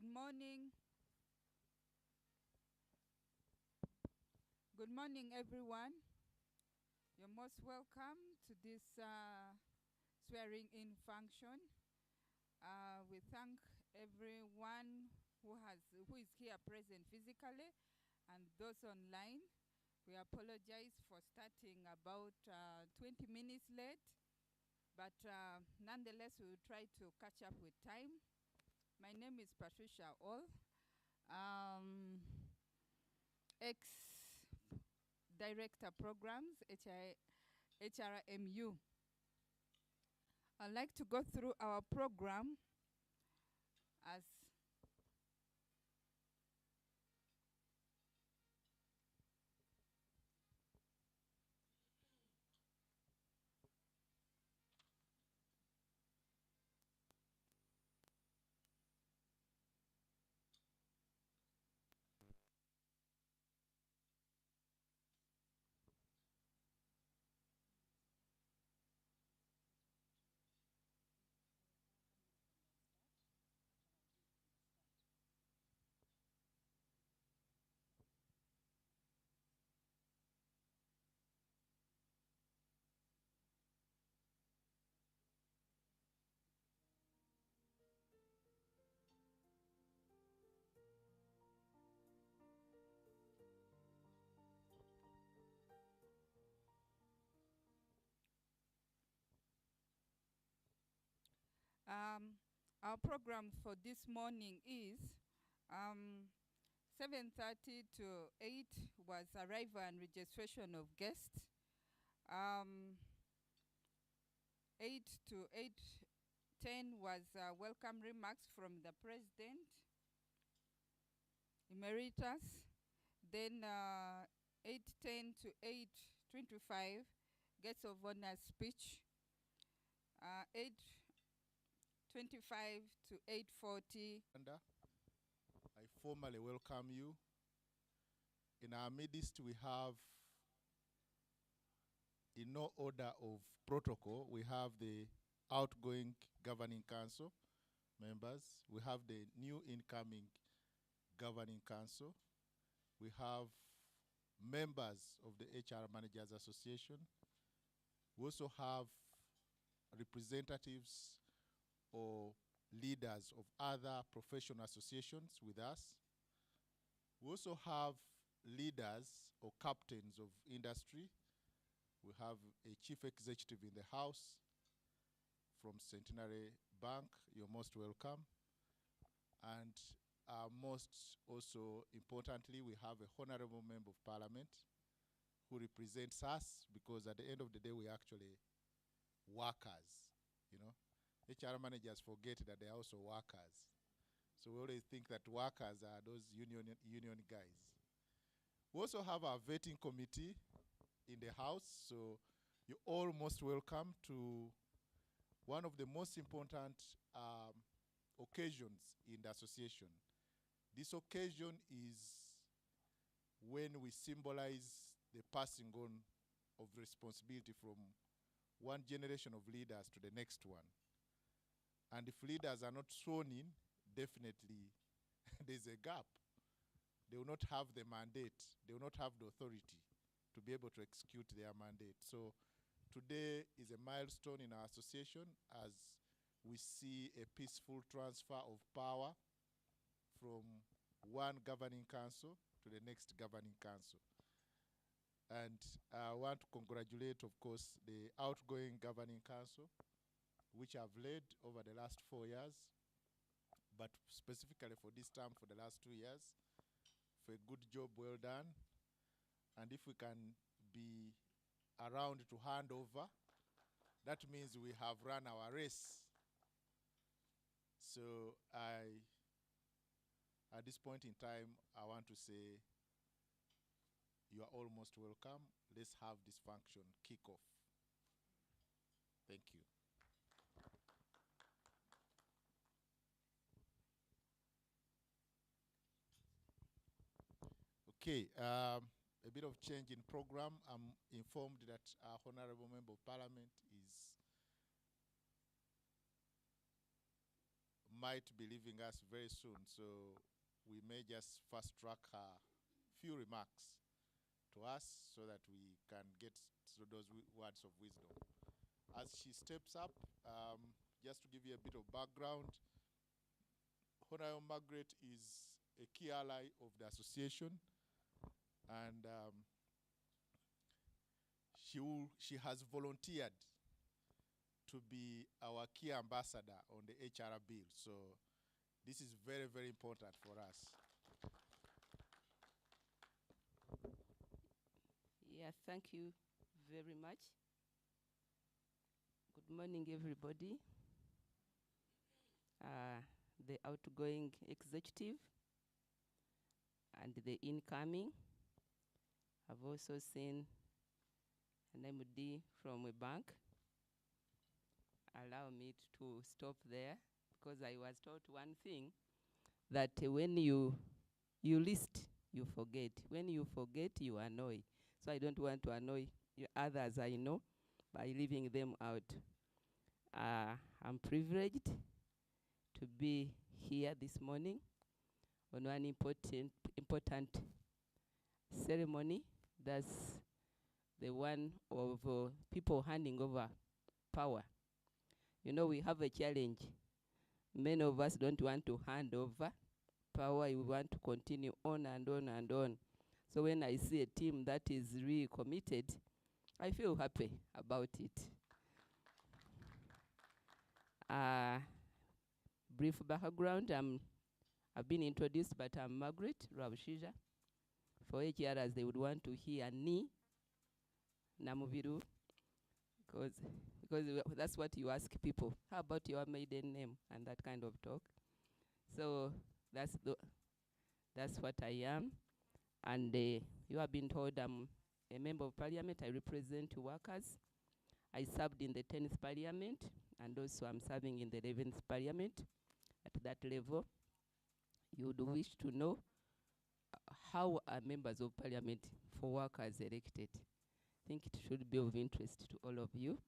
Good morning. Good morning, everyone. You're most welcome to this swearing-in function. We thank everyone who is here present physically and those online. We apologize for starting about 20 minutes late, but nonetheless, we will try to catch up with time. My name is Patricia All, ex-Director Programs, HRMU. I'd like to go through our program as our program for this morning is 7:30 to 8 was arrival and registration of guests. 8 to 8:10 was welcome remarks from the President Emeritus. Then 8:10 to 8:25, guests of honor speech. 8:25 to 8:40. I formally welcome you. In our midst, we have, in no order of protocol, we have the outgoing Governing Council members. We have the new incoming Governing Council. We have members of the HR Managers Association. We also have representatives or leaders of other professional associations with us. We also have leaders or captains of industry. We have a chief executive in the house from Centenary Bank. You're most welcome. And most also importantly, we have a honorable member of parliament who represents us, because at the end of the day, we're actually workers, you know. HR managers forget that they are also workers. So we always think that workers are those union guys. We also have our vetting committee in the house, so you're all most welcome to one of the most important occasions in the association. This occasion is when we symbolize the passing on of responsibility from one generation of leaders to the next one. And if leaders are not sworn in, definitely there's a gap. They will not have the mandate. They will not have the authority to be able to execute their mandate. So today is a milestone in our association as we see a peaceful transfer of power from one governing council to the next governing council. And I want to congratulate, of course, the outgoing governing council, which I've led over the last 4 years, but specifically for this term, for the last 2 years, for a good job well done. And if we can be around to hand over, that means we have run our race. So at this point in time, I want to say you are almost welcome. Let's have this function kick off. Thank you. Okay, a bit of change in program. I'm informed that our Honorable Member of Parliament is might be leaving us very soon, so we may just fast track her few remarks to us so that we can get to those words of wisdom. As she steps up, just to give you a bit of background, Honorable Margaret is a key ally of the association, and she has volunteered to be our key ambassador on the HR bill. So this is very, very important for us. Yeah, thank you very much. Good morning, everybody. The outgoing executive and the incoming. I've also seen an MD from a bank. Allow me to stop there because I was taught one thing, that when you list, you forget. When you forget, you annoy. So I don't want to annoy others I know by leaving them out. I'm privileged to be here this morning on one important ceremony. That's the one of people handing over power. You know, we have a challenge. Many of us don't want to hand over power. We want to continue on and on and on. So when I see a team that is really committed, I feel happy about it. Brief background, I've been introduced, but I'm Margaret Rabushija. For HRs, they would want to hear Ni Namubiru, because that's what you ask people. How about your maiden name and that kind of talk? So that's what I am. And you have been told I'm a member of parliament. I represent workers. I served in the 10th parliament, and also I'm serving in the 11th parliament. At that level, you would wish to know how are members of parliament for workers elected. I think it should be of interest to all of you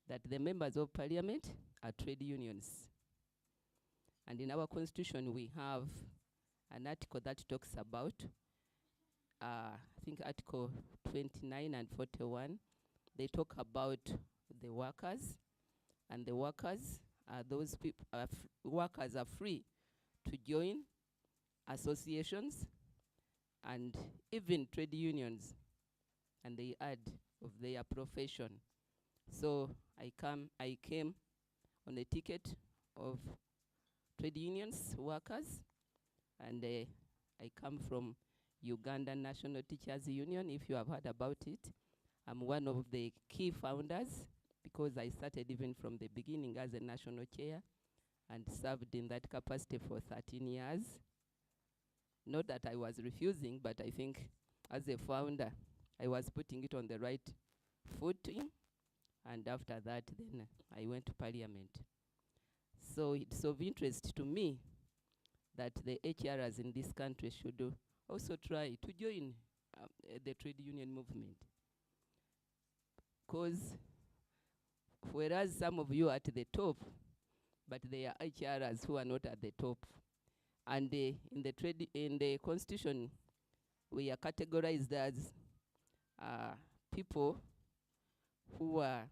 that the members of parliament are trade unions. And in our constitution, we have an article that talks about, I think Article 29 and 41, they talk about the workers, and the workers are those people, workers are free to join associations and even trade unions, and they add of their profession. So I came on a ticket of trade unions, workers, and I come from Uganda National Teachers Union, if you have heard about it. I'm one of the key founders because I started even from the beginning as a national chair and served in that capacity for 13 years. Not that I was refusing, but I think as a founder, I was putting it on the right footing. And after that, then I went to parliament. So it's of interest to me that the HRs in this country should also try to join the trade union movement. Because whereas some of you are at the top, but there are HRs who are not at the top. And in the constitution, we are categorized as people who are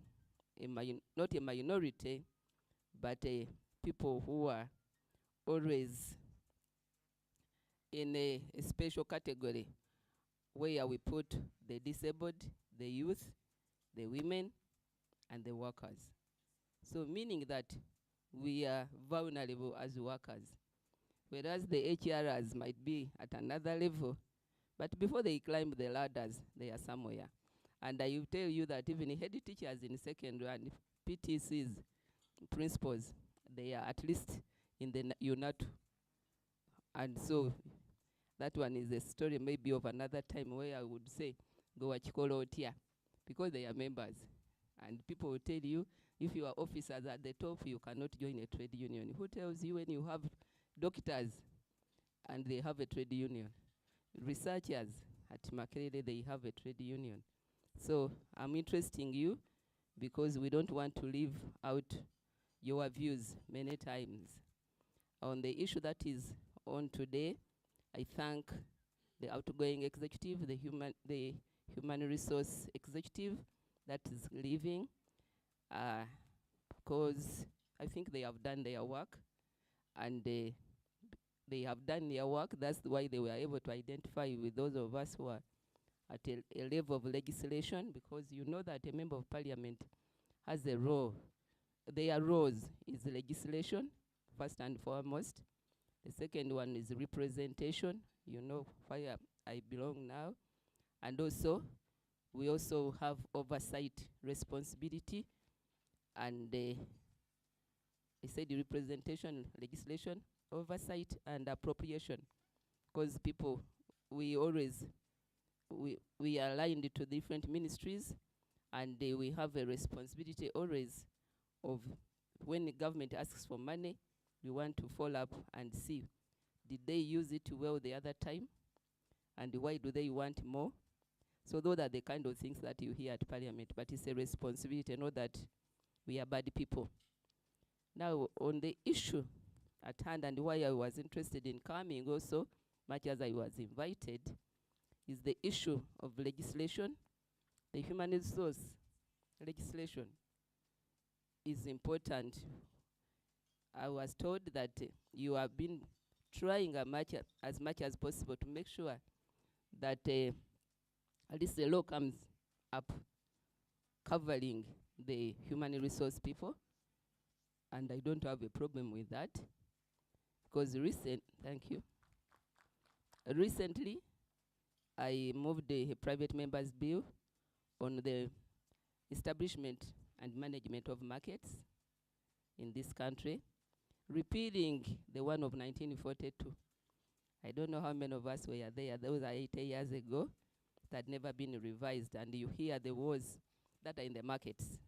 not a minority, but people who are always in a special category where we put the disabled, the youth, the women, and the workers. So meaning that we are vulnerable as workers, whereas the HRs might be at another level, but before they climb the ladders, they are somewhere. And I will tell you that even head teachers in secondary and PTCs, principals, they are at least in the UNATU. And so that one is a story maybe of another time where I would say, go achikolotia, because they are members. And people will tell you, if you are officers at the top, you cannot join a trade union. Who tells you when you have doctors and they have a trade union? Researchers at Makerere, they have a trade union. So I'm interested in you because we don't want to leave out your views many times. on the issue that is on today, I thank the outgoing executive, the human resource executive that is leaving, because I think they have done their work, and they have done their work. That's why they were able to identify with those of us who are at a level of legislation, because you know that a member of parliament has a role. Their roles is legislation, first and foremost. The second one is representation. You know where I belong now. And also, we also have oversight responsibility. And I said representation, legislation, oversight, and appropriation. Because people, we always, we are aligned to different ministries, and we have a responsibility always of when the government asks for money, we want to follow up and see, did they use it well the other time? And why do they want more? So those are the kind of things that you hear at Parliament, but it's a responsibility, not that we are bad people. Now, on the issue at hand and why I was interested in coming also, much as I was invited, is the issue of legislation. The human resource legislation is important. I was told that you have been trying as much as possible to make sure that at least the law comes up covering the human resource people, and I don't have a problem with that, because recently I moved a private member's bill on the establishment and management of markets in this country, repealing the one of 1942. I don't know how many of us were there. Those are 80 years ago. It had never been revised. And you hear the wars that are in the markets.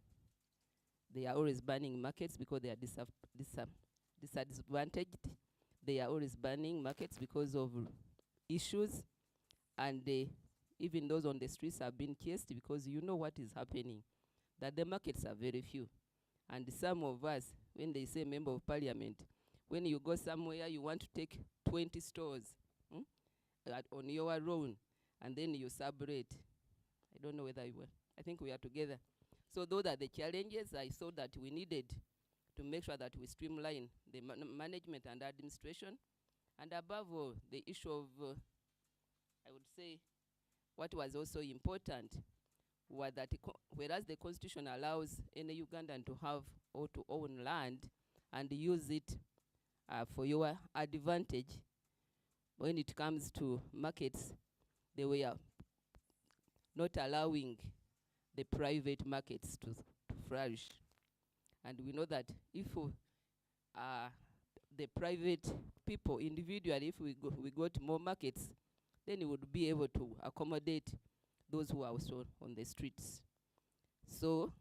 They are always banning markets because they are disadvantaged. They are always banning markets because of issues. And even those on the streets have been chased, because you know what is happening, that the markets are very few. And some of us, when they say member of parliament, when you go somewhere, you want to take 20 stores on your own, and then you separate. I don't know whether you were. I think we are together. So those are the challenges I saw that we needed to make sure that we streamline the management and administration. And above all, the issue of, I would say, what was also important was that whereas the constitution allows any Ugandan to have or to own land and use it for your advantage, when it comes to markets, they were not allowing the private markets to flourish. And we know that if the private people individually, if we got more markets, then we would be able to accommodate those who are also on the streets. So,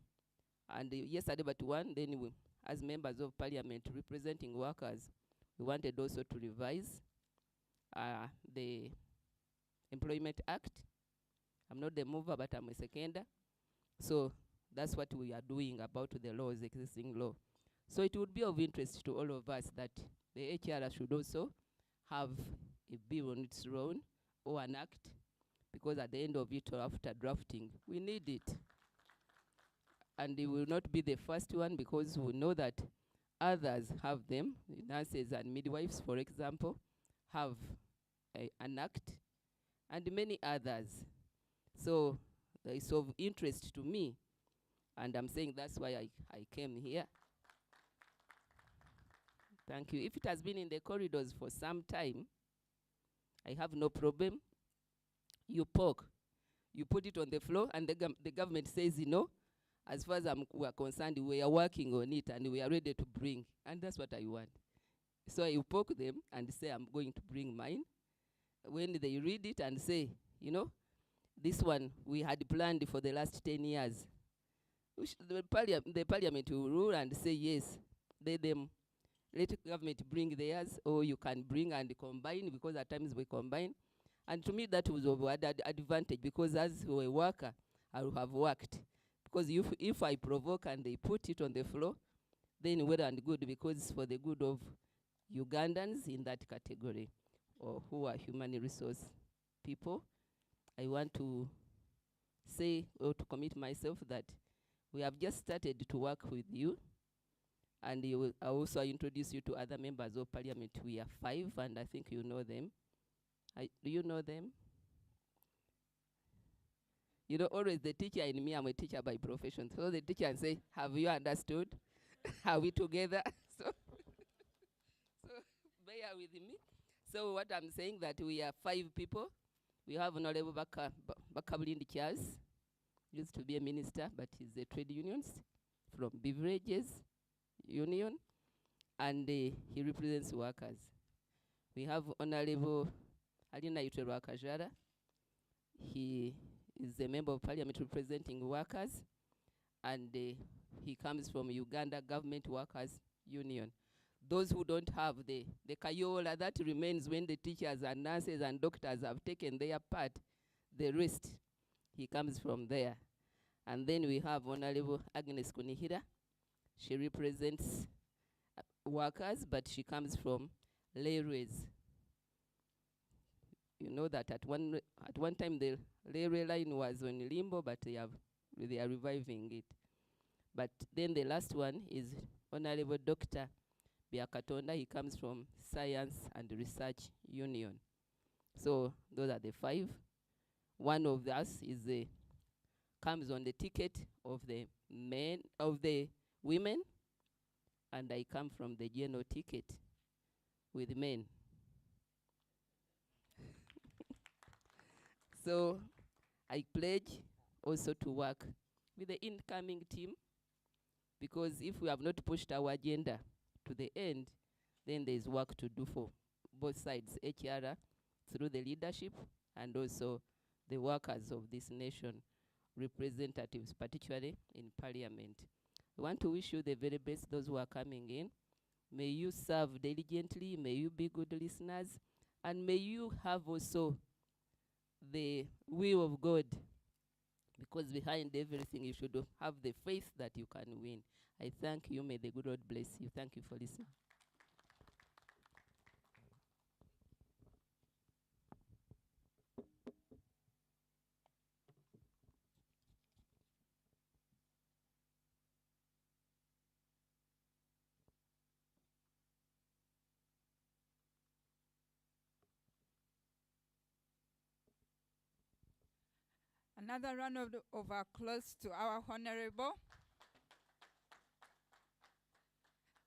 and yesterday but one, then we, as members of parliament representing workers, we wanted also to revise the Employment Act. I'm not the mover, but I'm a seconder. So that's what we are doing about the laws, existing law. So it would be of interest to all of us that the HR should also have a bill on its own or an act, because at the end of it, or after drafting, we need it. And it will not be the first one, because we know that others have them. Nurses and midwives, for example, have an act, and many others. So it's of interest to me, and I'm saying that's why I came here. Thank you. If it has been in the corridors for some time, I have no problem. You poke, you put it on the floor, and the government says, you know, as far as we're concerned, we are working on it, and we are ready to bring. And that's what I want. So you poke them and say, I'm going to bring mine. When they read it and say, you know, this one we had planned for the last 10 years. The parliament will rule and say, yes, let government bring theirs, or you can bring and combine, because at times we combine. And to me, that was of added advantage, because as a worker, I will have worked. Because if I provoke and they put it on the floor, then well and good, because it's for the good of Ugandans in that category, or who are human resource people. I want to say or to commit myself that we have just started to work with you, and I also introduce you to other members of parliament. We are 5, and I think you know them. Do you know them? You know, always the teacher in me, I'm a teacher by profession. So the teacher can say, have you understood? Are we together? so bear with me. So what I'm saying that we are 5 people. We have Honorable Bakabulindi Chaz, used to be a minister, but he's a trade unions from Beverages Union, and he represents workers. We have Honorable Alina Yuterwa Kajara. He is a member of parliament representing workers, and he comes from Uganda Government Workers Union. Those who don't have the kayola, that remains when the teachers and nurses and doctors have taken their part, the rest, he comes from there. And then we have Honorable Agnes Kunihira. She represents workers, but she comes from railways. You know that at one time the railway line was on limbo, but they are reviving it. But then the last one is Honorable Dr. Biakatonda. He comes from Science and Research Union. So those are the 5. One of us comes on the ticket of the women, and I come from the general ticket with men. So I pledge also to work with the incoming team, because if we have not pushed our agenda to the end, then there is work to do for both sides, HR through the leadership and also the workers of this nation, representatives, particularly in parliament. We want to wish you the very best, those who are coming in. May you serve diligently, may you be good listeners, and may you have also the will of God, because behind everything you should have the faith that you can win. I thank you. May the good Lord bless you. Thank you for listening. Another round of applause to our honorable.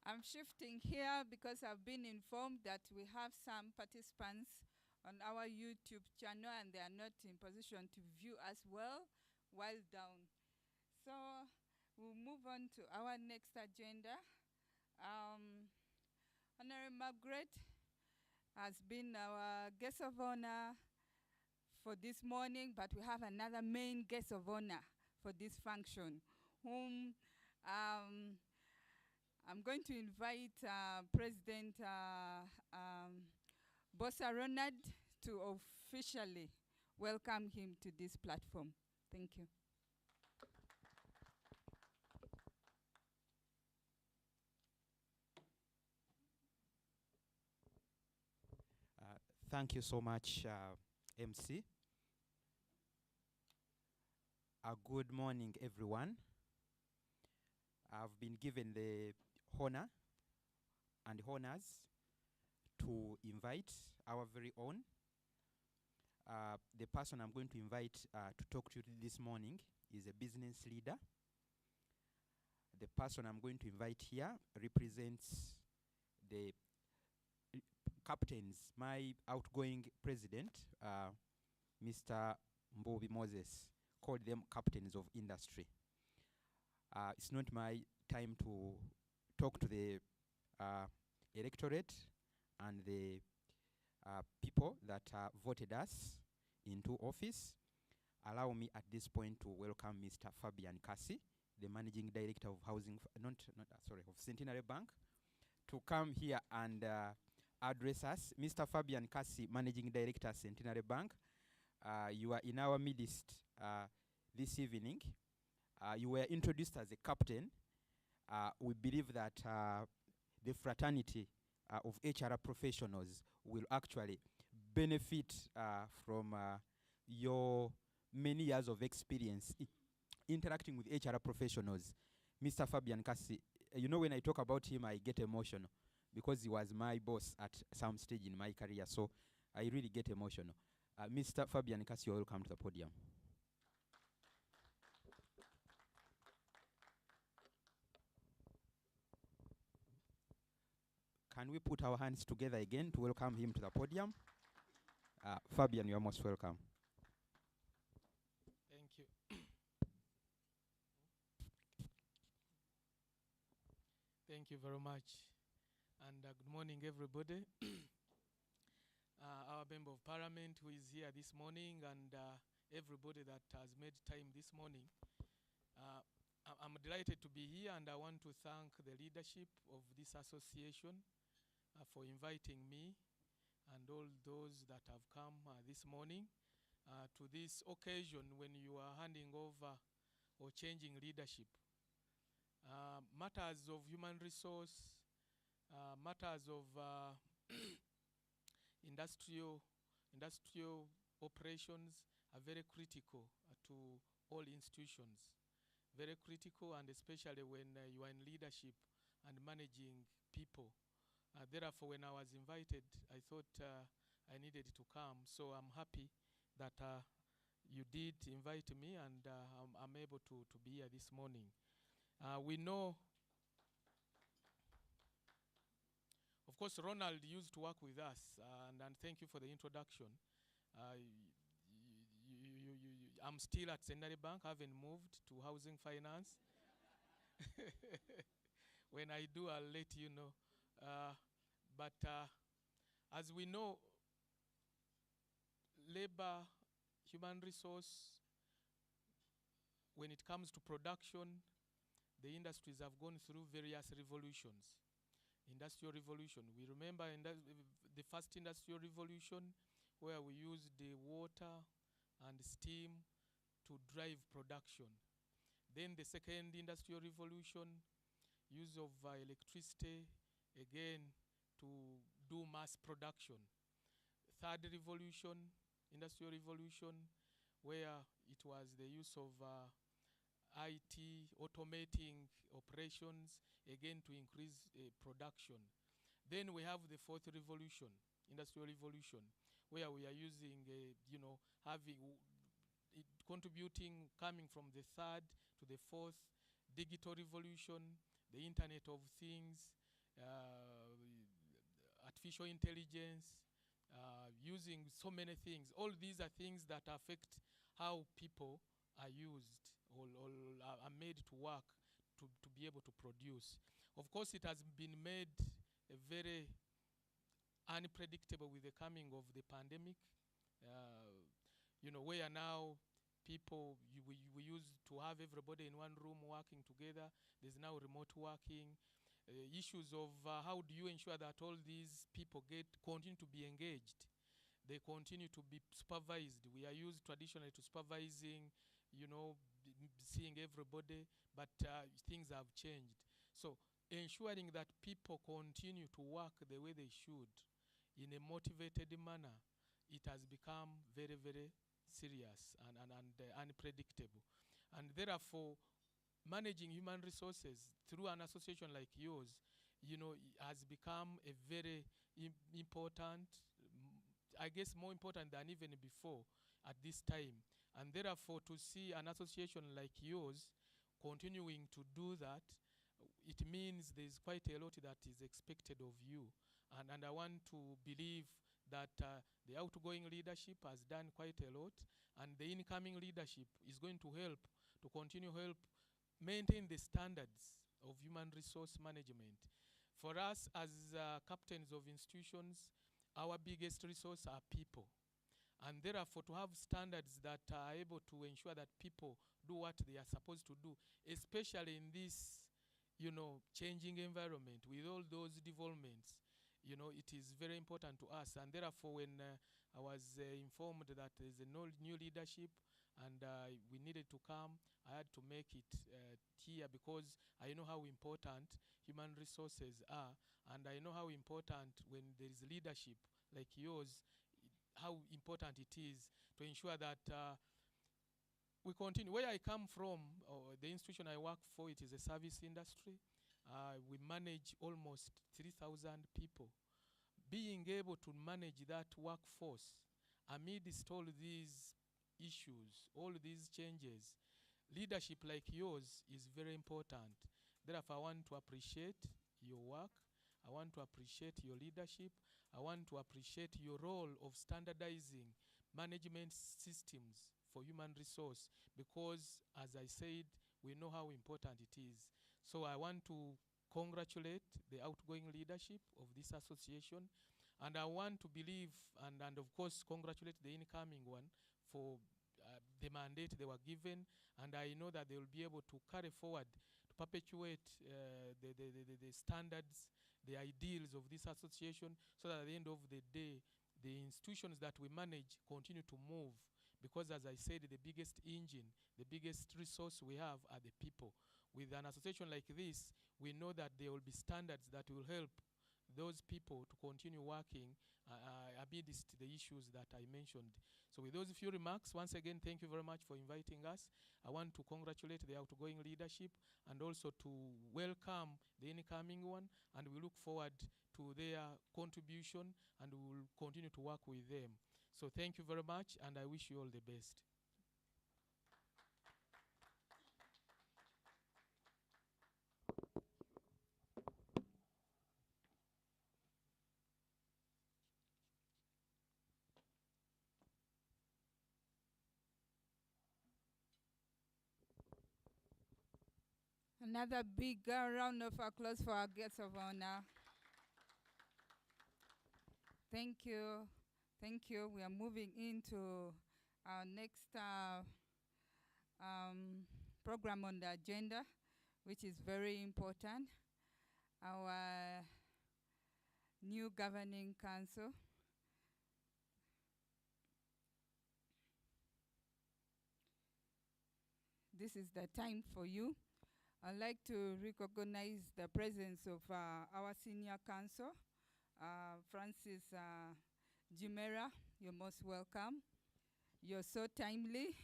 I'm shifting here because I've been informed that we have some participants on our YouTube channel and they are not in position to view us well while down. So we'll move on to our next agenda. Honorable Margaret has been our guest of honor for this morning, but we have another main guest of honor for this function, whom I'm going to invite President Bossa Ronald to officially welcome him to this platform. Thank you. Thank you so much, MC. Good morning, everyone. I've been given the honor and honors to invite our very own. The person I'm going to invite to talk to you this morning is a business leader. The person I'm going to invite here represents the captains, my outgoing president, Mr. Mbobi Moses, called them captains of industry. It's not my time to talk to the electorate and the people that voted us into office. Allow me at this point to welcome Mr. Fabian Kasi, the managing director of of Centenary Bank, to come here and address us. Mr. Fabian Kasi, managing director, Centenary Bank. You are in our midst this evening. You were introduced as a captain. We believe that the fraternity of HR professionals will actually benefit from your many years of experience interacting with HR professionals. Mr. Fabian Kasi, you know, when I talk about him, I get emotional because he was my boss at some stage in my career. So I really get emotional. Mr. Fabian Kasi, you're welcome to the podium. Can we put our hands together again to welcome him to the podium? Fabian, you are most welcome. Thank you. Thank you very much. And good morning, everybody. Our Member of Parliament who is here this morning, and everybody that has made time this morning. I'm delighted to be here, and I want to thank the leadership of this association for inviting me and all those that have come this morning to this occasion when you are handing over or changing leadership. Matters of human resource, matters of industrial operations are very critical to all institutions. Very critical, and especially when you are in leadership and managing people. Therefore, when I was invited, I thought I needed to come. So I'm happy that you did invite me, and I'm able to be here this morning. We know, of course, Ronald used to work with us, and thank you for the introduction. I'm still at Secondary Bank, haven't moved to housing finance. When I do, I'll let you know. But as we know, labor, human resource, when it comes to production, the industries have gone through various revolutions. Industrial revolution. We remember the first industrial revolution where we used the water and steam to drive production. Then the second industrial revolution, use of electricity, again, to do mass production. Third revolution, industrial revolution, where it was the use of IT, automating operations, again to increase production. Then we have the fourth revolution, industrial revolution, where we are using, contributing, coming from the third to the fourth, digital revolution, the Internet of Things, artificial intelligence, using so many things. All these are things that affect how people are used or are made to work to be able to produce. Of course, it has been made very unpredictable with the coming of the pandemic. Where now people, we used to have everybody in one room working together. There's now remote working. Issues of how do you ensure that all these people continue to be engaged. They continue to be supervised. We are used traditionally to supervising, seeing everybody, but things have changed. So ensuring that people continue to work the way they should in a motivated manner, it has become very, very serious and unpredictable. And therefore, managing human resources through an association like yours, has become a very important, I guess more important than even before at this time. And therefore, to see an association like yours continuing to do that, it means there's quite a lot that is expected of you. And I want to believe that the outgoing leadership has done quite a lot, and the incoming leadership is going to help to continue help maintain the standards of human resource management. For us as captains of institutions, our biggest resource are people. And therefore, to have standards that are able to ensure that people do what they are supposed to do, especially in this, changing environment with all those developments, it is very important to us. And therefore, when I was informed that there's a new leadership and we needed to come, I had to make it here because I know how important human resources are. And I know how important when there is leadership like yours, how important it is to ensure that we continue. Where I come from, or the institution I work for, it is a service industry. We manage almost 3,000 people. Being able to manage that workforce amidst all these issues, all these changes, leadership like yours is very important. Therefore, I want to appreciate your work. I want to appreciate your leadership. I want to appreciate your role of standardizing management systems for human resource, because, as I said, we know how important it is. So I want to congratulate the outgoing leadership of this association, and I want to believe and of course congratulate the incoming one for the mandate they were given, and I know that they will be able to carry forward, to perpetuate the standards, the ideals of this association, so that at the end of the day, the institutions that we manage continue to move. Because as I said, the biggest engine, the biggest resource we have are the people. With an association like this, we know that there will be standards that will help those people to continue working amidst the issues that I mentioned. So with those few remarks, once again, thank you very much for inviting us. I want to congratulate the outgoing leadership and also to welcome the incoming one, and we look forward to their contribution, and we will continue to work with them. So thank you very much, and I wish you all the best. Another big round of applause for our guests of honor. Thank you. Thank you. We are moving into our next program on the agenda, which is very important. Our new governing council. This is the time for you. I'd like to recognize the presence of our senior counsel, Francis Jimera. You're most welcome. You're so timely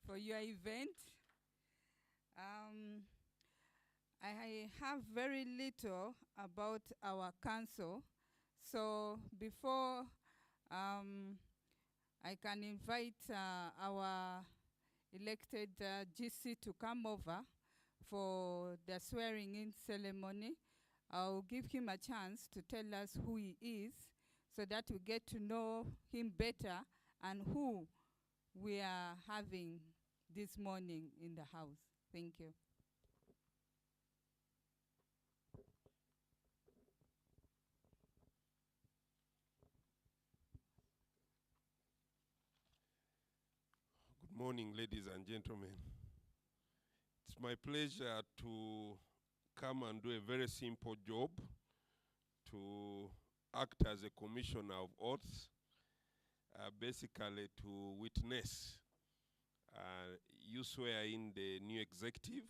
for your event. I have very little about our council, so before I can invite our elected GC to come over for the swearing-in ceremony, I'll give him a chance to tell us who he is so that we get to know him better and who we are having this morning in the house. Thank you. Good morning, ladies and gentlemen. It's my pleasure to come and do a very simple job, to act as a commissioner of oaths, basically to witness. You swear in the new executive.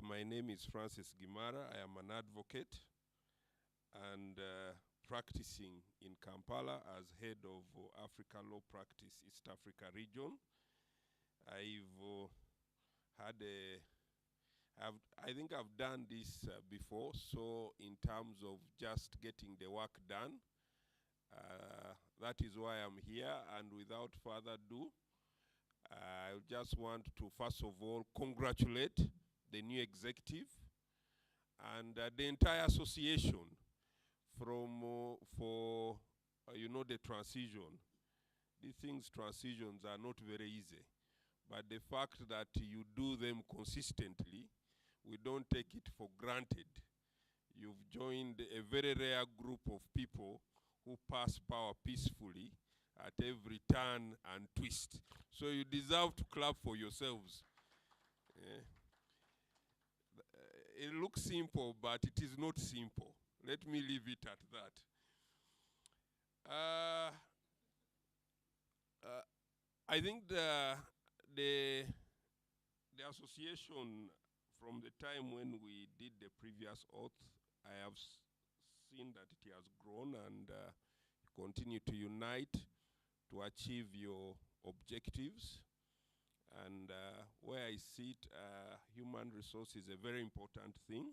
My name is Francis Gimara. I am an advocate and practicing in Kampala as head of Africa Law Practice East Africa region. I think I've done this before, so in terms of just getting the work done, that is why I'm here, and without further ado, I just want to first of all congratulate the new executive and the entire association for the transition. These things, transitions are not very easy, but the fact that you do them consistently, we don't take it for granted. You've joined a very rare group of people who pass power peacefully at every turn and twist. So you deserve to clap for yourselves. It looks simple, but it is not simple. Let me leave it at that. I think the association, from the time when we did the previous previous oath, I have seen that it has grown and continue to unite to achieve your objectives. And where I see it, human resource is a very important thing,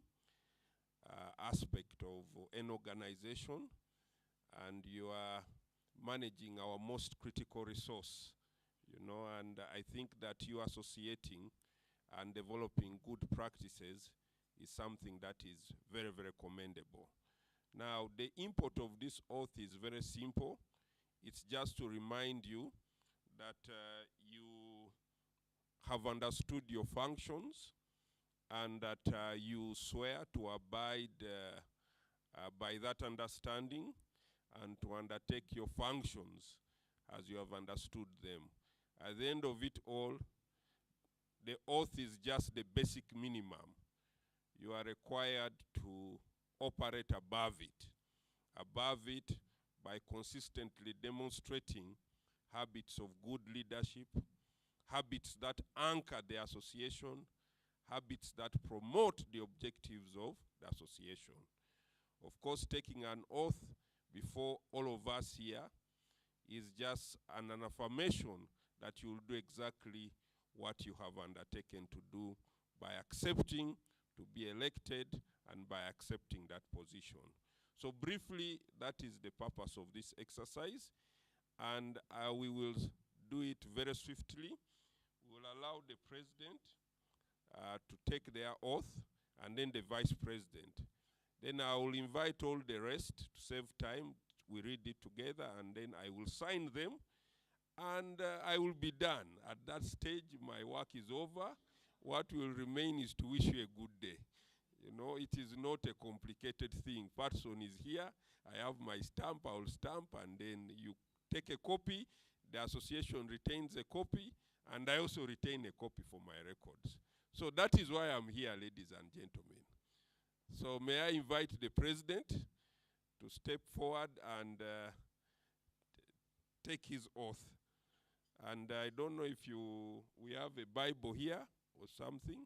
aspect of an organization, and you are managing our most critical resource, you know, and I think that you associating and developing good practices is something that is very, very commendable. Now, the import of this oath is very simple. It's just to remind you that you have understood your functions and that you swear to abide by that understanding and to undertake your functions as you have understood them. At the end of it all, the oath is just the basic minimum. You are required to operate above it by consistently demonstrating habits of good leadership, habits that anchor the association, habits that promote the objectives of the association. Of course, taking an oath before all of us here is just an affirmation that you will do exactly what you have undertaken to do by accepting to be elected and by accepting that position. So briefly, that is the purpose of this exercise, and we will do it very swiftly. We will allow the president to take their oath, and then the vice president. Then I will invite all the rest to save time. We read it together, and then I will sign them, and I will be done. At that stage, my work is over. What will remain is to wish you a good day. You know, it is not a complicated thing. Person is here. I have my stamp. I will stamp, and then you take a copy. The association retains a copy, and I also retain a copy for my records. So that is why I'm here, ladies and gentlemen. So may I invite the president to step forward and take his oath. And I don't know if we have a Bible here or something.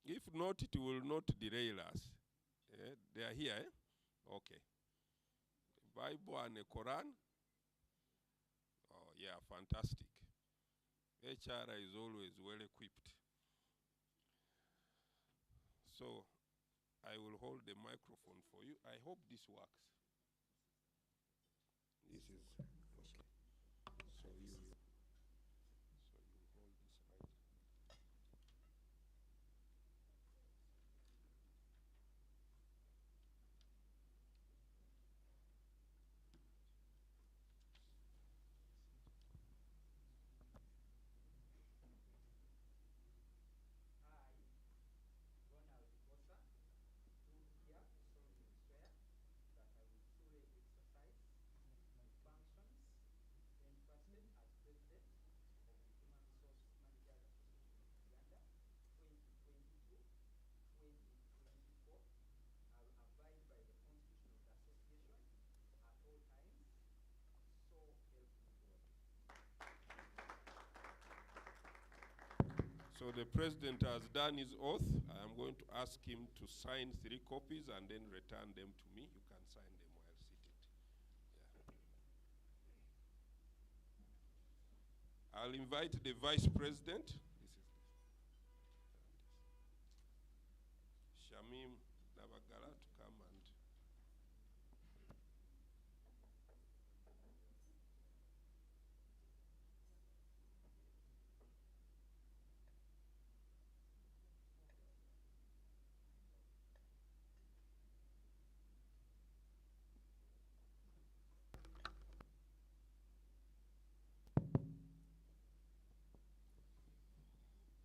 If not, it will not derail us. They are here, eh? Okay. Bible and a Quran. Oh, yeah, fantastic. HR is always well equipped. So, I will hold the microphone for you. I hope this works. This is, okay. So you hold this right. So the president has done his oath. I am going to ask him to sign 3 copies and then return them to me. You can sign them while seated. Yeah. I'll invite the vice president. Shamim Nabagala to come and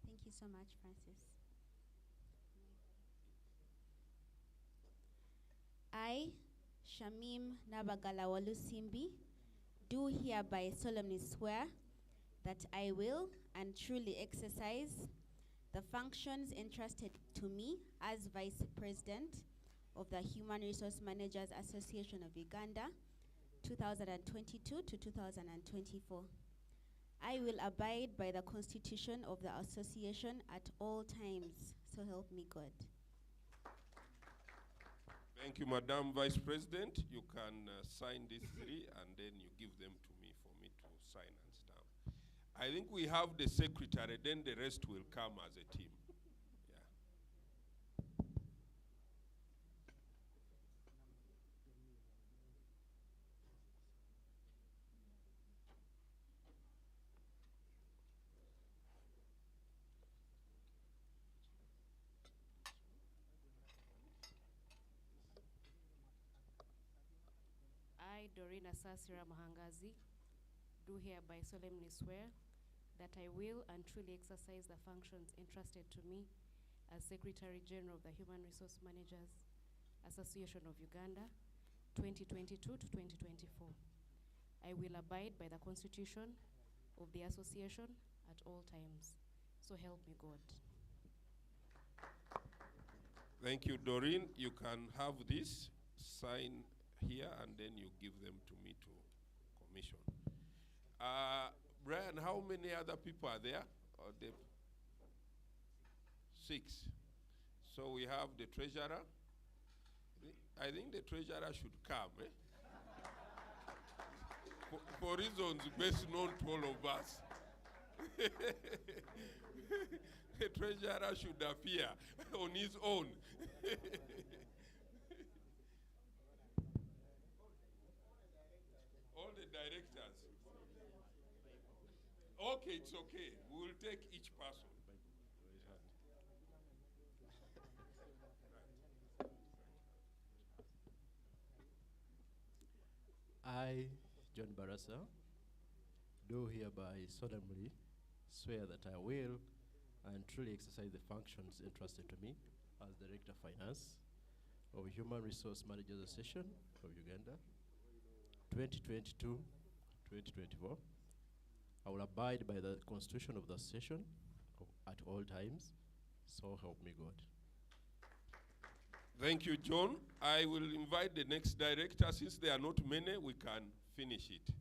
Thank you so much, Francis. I, Shamim Nabagala Walusimbi, do hereby solemnly swear that I will and truly exercise the functions entrusted to me as Vice President of the Human Resource Managers Association of Uganda, 2022 to 2024. I will abide by the constitution of the association at all times, so help me God. Thank you, Madam Vice President. You can sign these three and then you give them to me for me to sign and stamp. I think we have the secretary, then the rest will come as a team. I, Serena Mahangazi, do hereby solemnly swear that I will and truly exercise the functions entrusted to me as Secretary General of the Human Resource Managers Association of Uganda, 2022 to 2024. I will abide by the Constitution of the Association at all times. So help me God. Thank you, Doreen. You can have this, sign here, and then you give them to me to commission. Brian, how many other people are there? Six. So we have the treasurer. I think the treasurer should come, for reasons best known to all of us. The treasurer should appear on his own. All the directors. Okay, it's okay. We will take each person. I, John Barasa, do hereby solemnly swear that I will and truly exercise the functions entrusted to me as Director of Finance of Human Resource Managers Association of Uganda, 2022-2024. I will abide by the constitution of the association at all times, so help me God. Thank you, John. I will invite the next director. Since there are not many, we can finish it.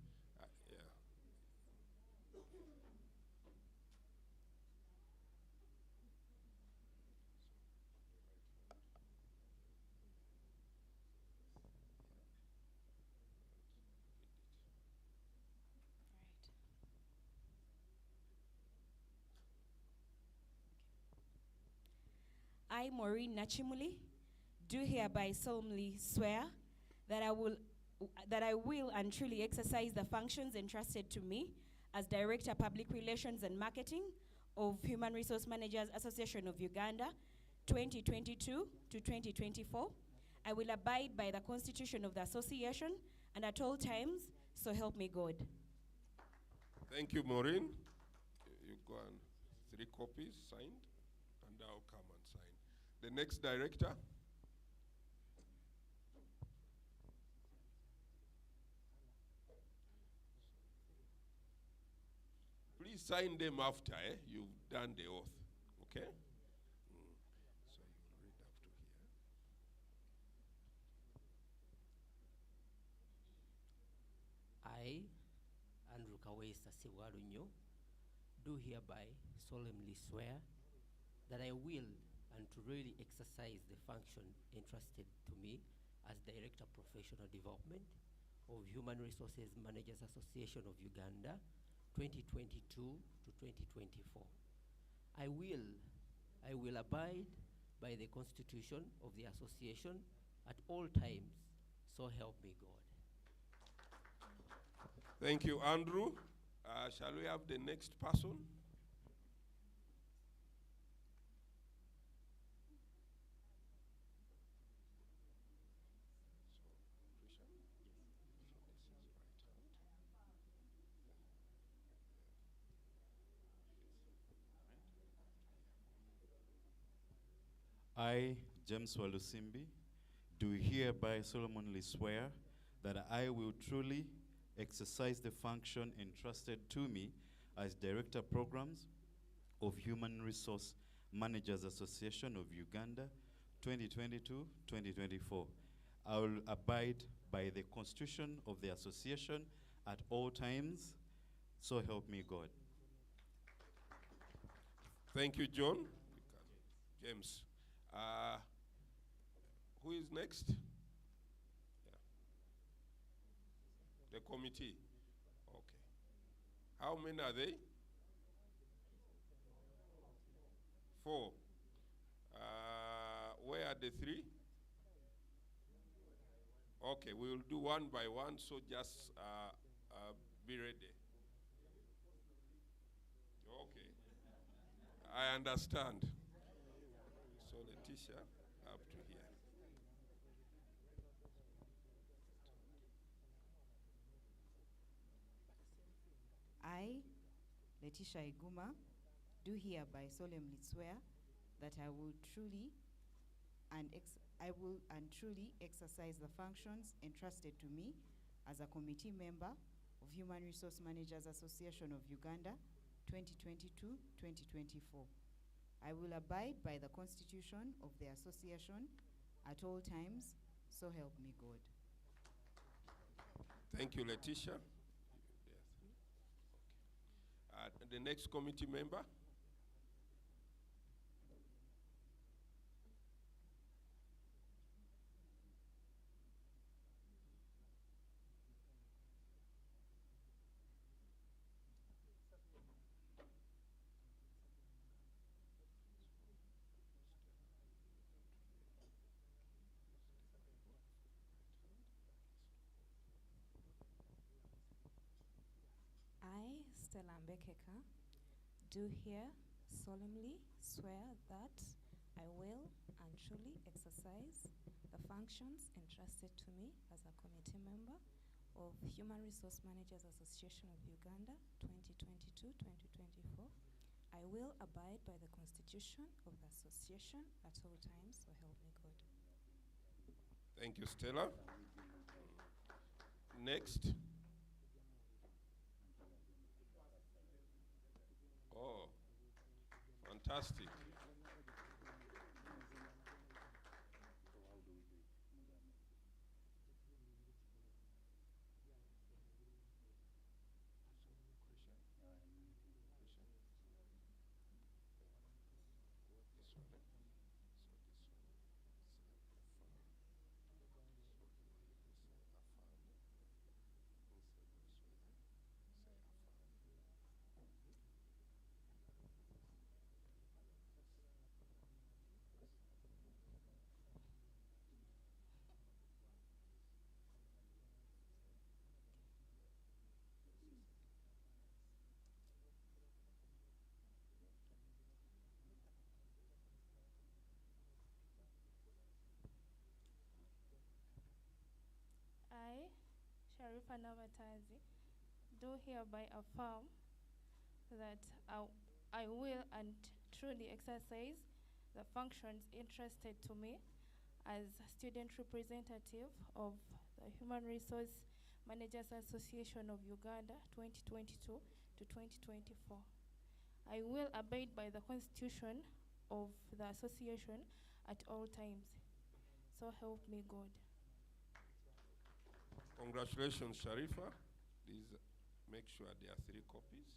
I, Maureen Nachimuli, do hereby solemnly swear that I will and truly exercise the functions entrusted to me as Director Public Relations and Marketing of Human Resource Managers Association of Uganda, 2022 to 2024. I will abide by the Constitution of the Association and at all times, so help me God. Thank you, Maureen. You go and 3 copies signed, and I'll come and sign. The next director. Please sign them after you've done the oath, okay? So you will read up to here. I, Andrew Kawesa Siwarunyo, do hereby solemnly swear that I will and to really exercise the function entrusted to me as Director of Professional Development of Human Resources Managers Association of Uganda, 2022 to 2024. I will abide by the Constitution of the Association at all times, so help me God. Thank you, Andrew. Shall we have the next person? I, James Walusimbi, do hereby solemnly swear that I will truly exercise the function entrusted to me as Director Programs of Human Resource Managers Association of Uganda, 2022-2024. I will abide by the Constitution of the Association at all times, so help me God. Thank you, John. James. Who is next? Yeah. The committee. Okay. How many are they? 4. Where are the 3? Okay, we will do one by one, so just be ready. Okay. I understand. So Letitia, up to here. I, Letitia Iguma, do hereby solemnly swear that I will truly and truly exercise the functions entrusted to me as a committee member of Human Resource Managers Association of Uganda 2022-2024. I will abide by the Constitution of the Association at all times, so help me God. Thank you, Letitia. The next committee member. I, Stella Mbekeka, do here solemnly swear that I will and truly exercise the functions entrusted to me as a committee member of Human Resource Managers Association of Uganda 2022-2024. I will abide by the Constitution of the Association at all times, so help me God. Thank you, Stella. Next. Oh, fantastic. I, Sharifa Navatazi, do hereby affirm that I will and truly exercise the functions entrusted to me as student representative of the Human Resource Managers Association of Uganda 2022 to 2024. I will abide by the Constitution of the association at all times. So help me God. Congratulations, Sharifa. Please make sure there are 3 copies.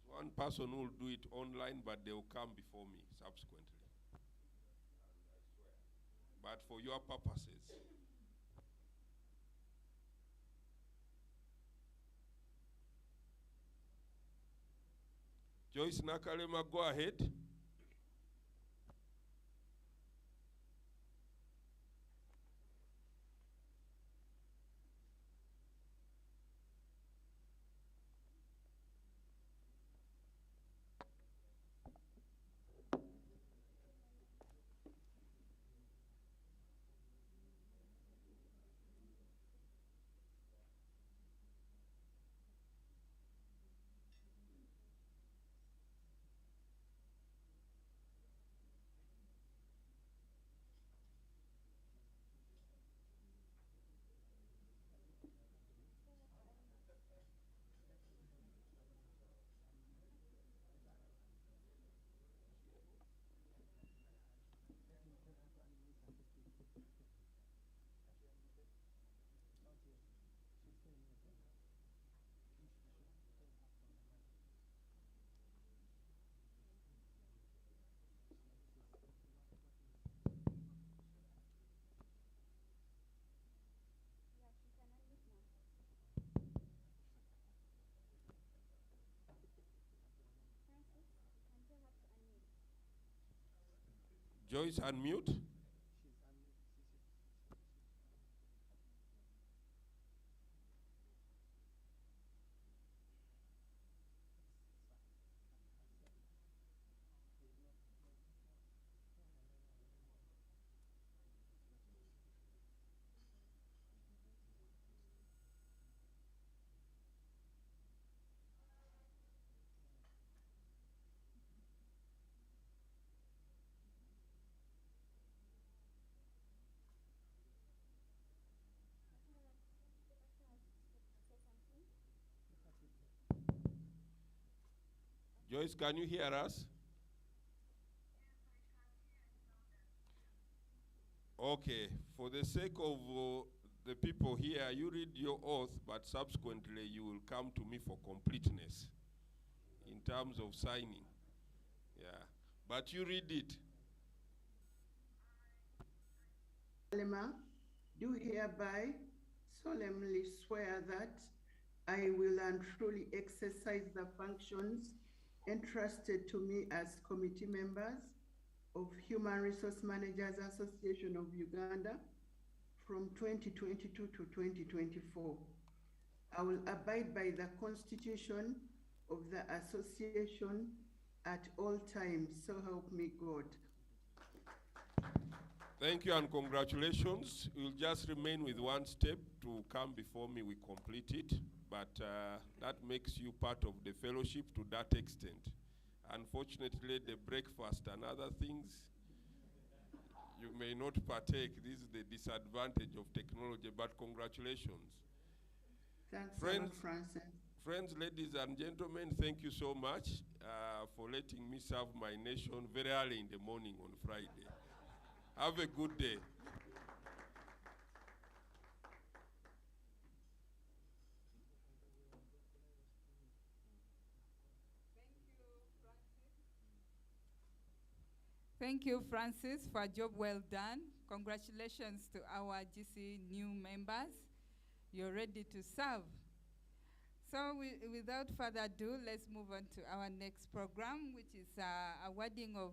One person will do it online, but they will come before me subsequently. But for your purposes. Joyce Nakalema, go ahead. Joyce, unmute. Joyce, can you hear us? Okay, for the sake of the people here, you read your oath, but subsequently you will come to me for completeness in terms of signing. Yeah, but you read it. Lema, do hereby solemnly swear that I will and truly exercise the functions entrusted to me as committee members of Human Resource Managers Association of Uganda from 2022 to 2024. I will abide by the constitution of the association at all times, so help me God. Thank you and congratulations. You'll just remain with one step to come before me, we complete it. But that makes you part of the fellowship to that extent. Unfortunately, the breakfast and other things, you may not partake. This is the disadvantage of technology, but congratulations. Thanks, Friends, Francis. friends, ladies and gentlemen, thank you so much for letting me serve my nation very early in the morning on Friday. Have a good day. Thank you, Francis, for a job well done. Congratulations to our GC new members. You're ready to serve. So without further ado, let's move on to our next program, which is awarding of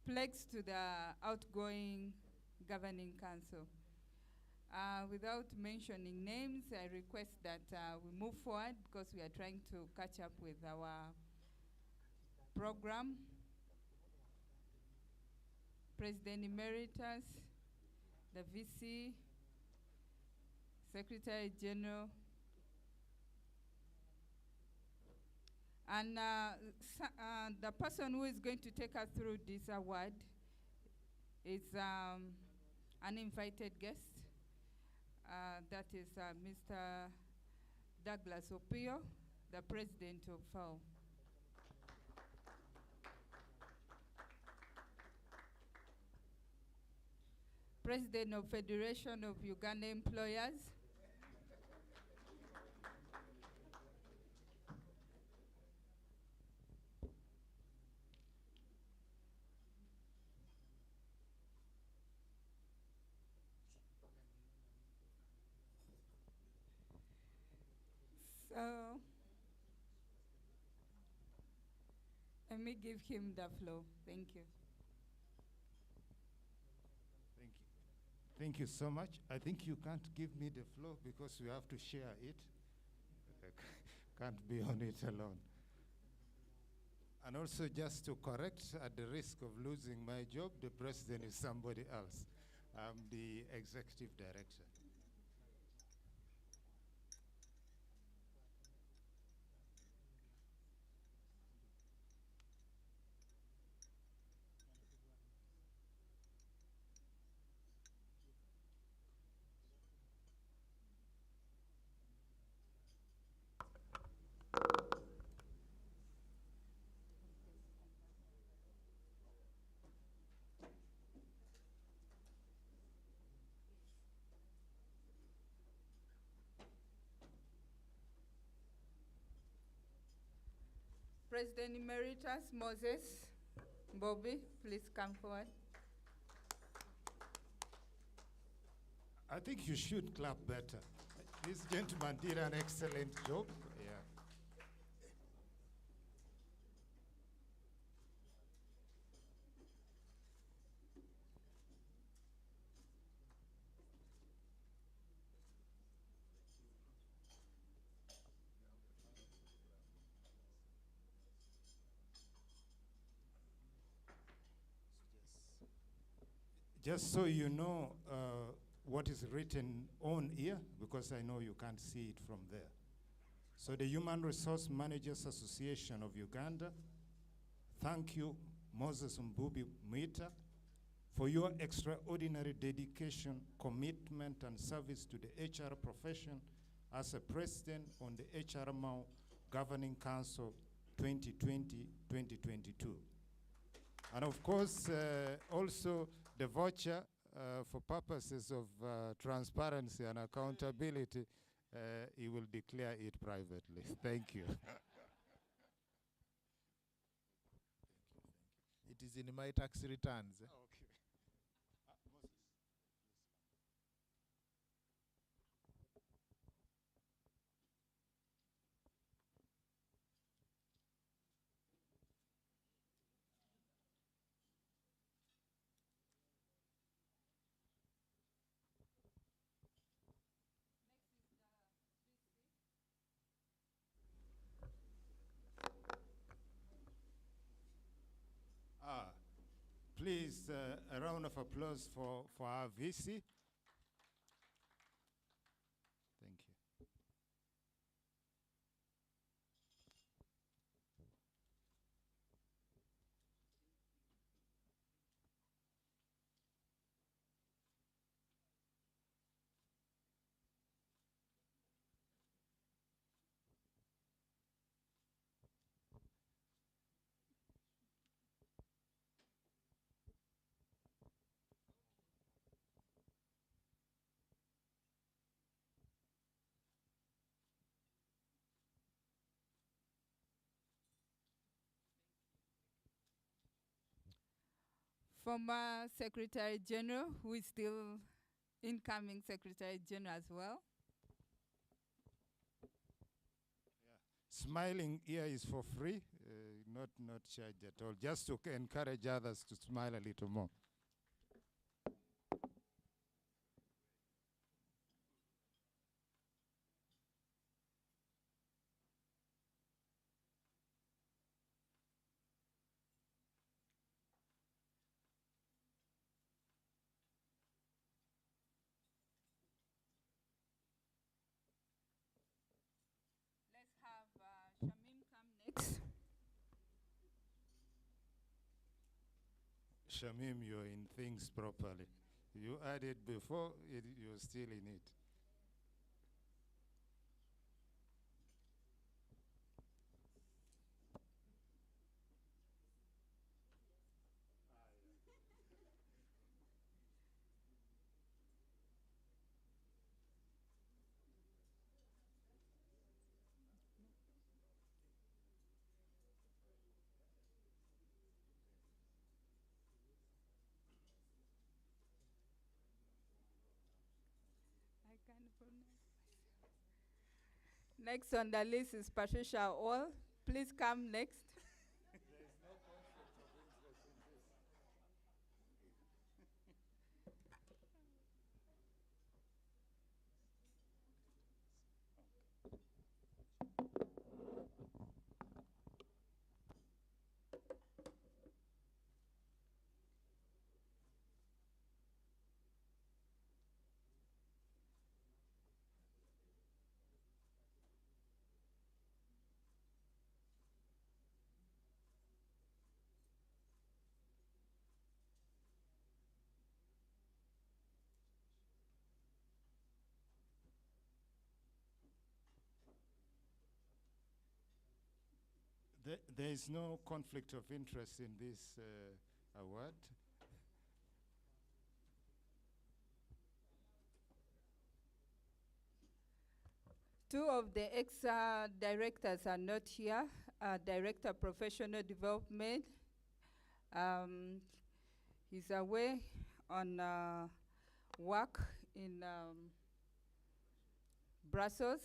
plaques to the outgoing governing council. Without mentioning names, I request that we move forward because we are trying to catch up with our program. President Emeritus, the VC, Secretary General, and the person who is going to take us through this award is an invited guest. That is Mr. Douglas Opio, the President of FAO. President of Federation of Uganda Employers. So, let me give him the floor. Thank you. Thank you so much. I think you can't give me the floor because we have to share it. Can't be on it alone. And also just to correct, at the risk of losing my job, the president is somebody else. I'm the executive director. President Emeritus Moses Bobby, please come forward. I think you should clap better. This gentleman did an excellent job. Yeah. Just so you know what is written on here, because I know you can't see it from there. So the Human Resource Managers Association of Uganda, thank you, Moses Mbubi Mwita, for your extraordinary dedication, commitment, and service to the HR profession as a president on the HRMO Governing Council 2020-2022. And of course, also the voucher for purposes of transparency and accountability, he will declare it privately. Thank you. It is in my tax returns. Okay. Please, a round of applause for our VC. Thank you. Former Secretary General, who is still incoming Secretary General as well. Smiling here is for free, not charged at all, just to encourage others to smile a little more. Let's have Shamim come next. Shamim, you're in things properly. You added before, you're still in it. I can't pronounce myself. Next on the list is Patricia All. Please come next. There is no conflict of interest in this award. Two of the ex-directors are not here. Director of Professional Development, he's away on work in Brussels,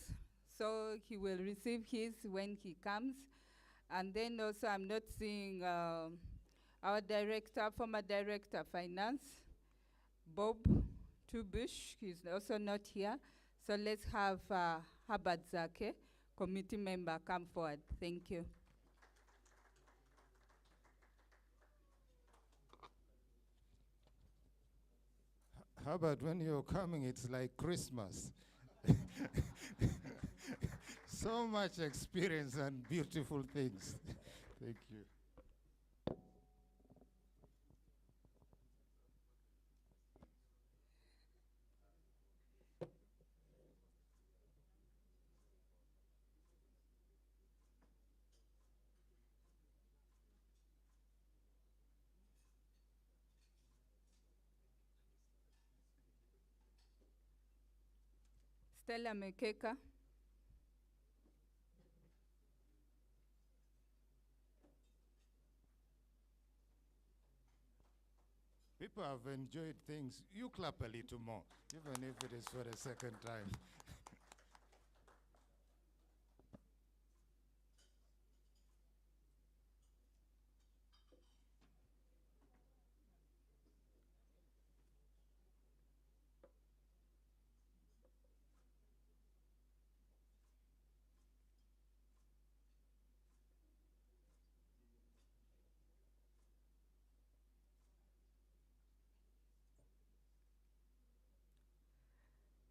so he will receive his when he comes. And then also I'm not seeing our director, former director of finance, Bob Tubush, he's also not here. So let's have Herbert Zake, committee member, come forward. Thank you. How about when you're coming, it's like Christmas. So much experience and beautiful things. Thank you. Stella Mekeka. People have enjoyed things. You clap a little more, even if it is for the second time.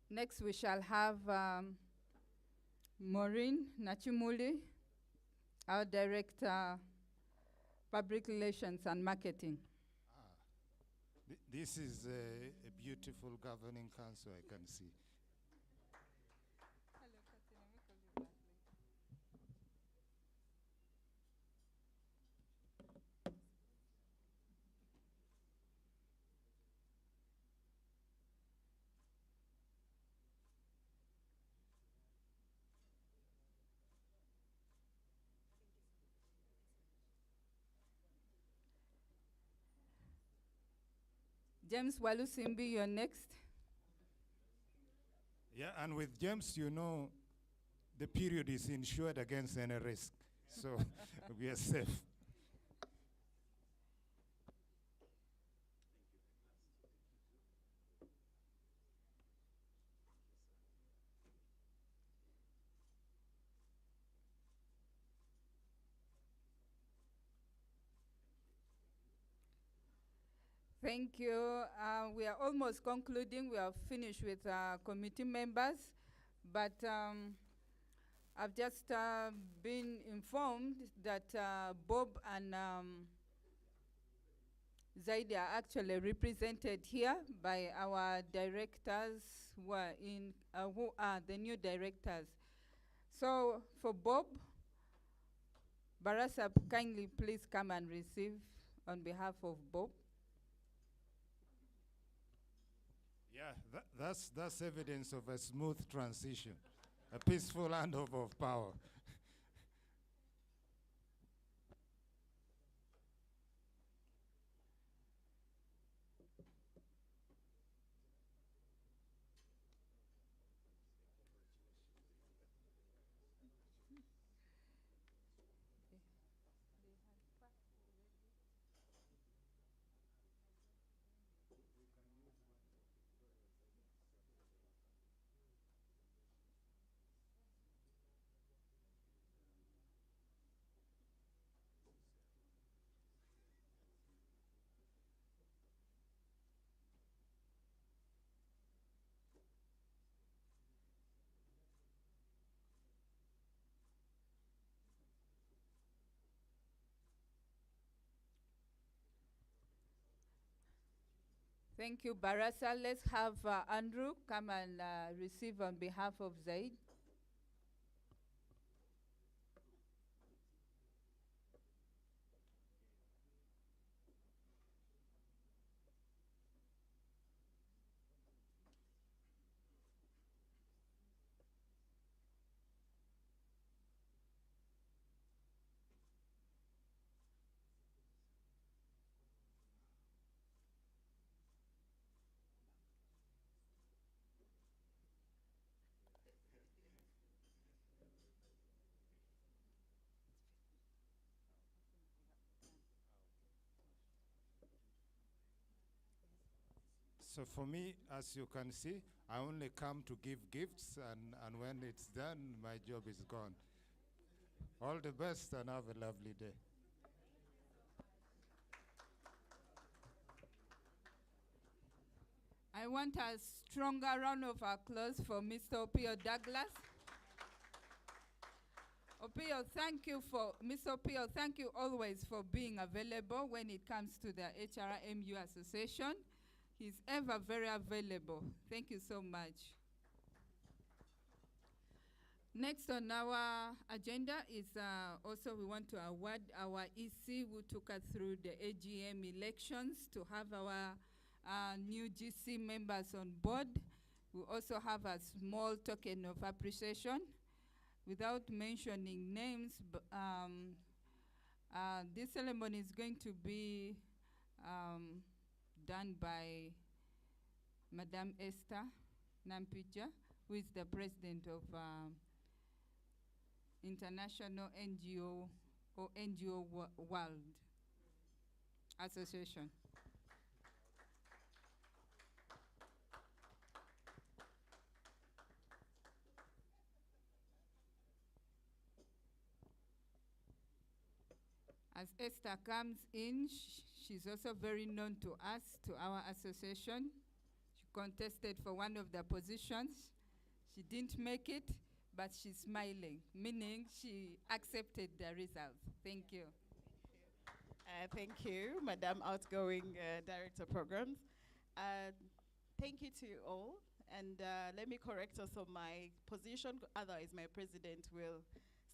Next, we shall have Maureen Nachimuli, our Director, Public Relations and Marketing. This is a beautiful governing council, I can see. James Walusimbi, you're next. Yeah, and with James, you know, the period is insured against any risk. So we are safe. Thank you. We are almost concluding. We are finished with committee members, but I've just been informed that Bob and Zaidi are actually represented here by our directors who are the new directors. So for Bob, Barasa, kindly please come and receive on behalf of Bob. Yeah, that's evidence of a smooth transition, a peaceful handover of power. Thank you, Barasa. Let's have Andrew come and receive on behalf of Zaid. So for me, as you can see, I only come to give gifts, and when it's done, my job is gone. All the best and have a lovely day. I want a stronger round of applause for Mr. Opio Douglas. Opio, Mr. Opio, thank you always for being available when it comes to the HRMU Association. He's ever very available. Thank you so much. Next on our agenda is also we want to award our EC who took us through the AGM elections to have our new GC members on board. We also have a small token of appreciation. Without mentioning names, this ceremony is going to be done by Madame Esther Nampija, who is the president of International NGO or NGO World Association. As Esther comes in, she's also very known to us, to our association. She contested for one of the positions. She didn't make it, but she's smiling, meaning she accepted the results. Thank you. Thank you, Madam Outgoing Director Programs. Thank you to you all. And let me correct also my position, otherwise my president will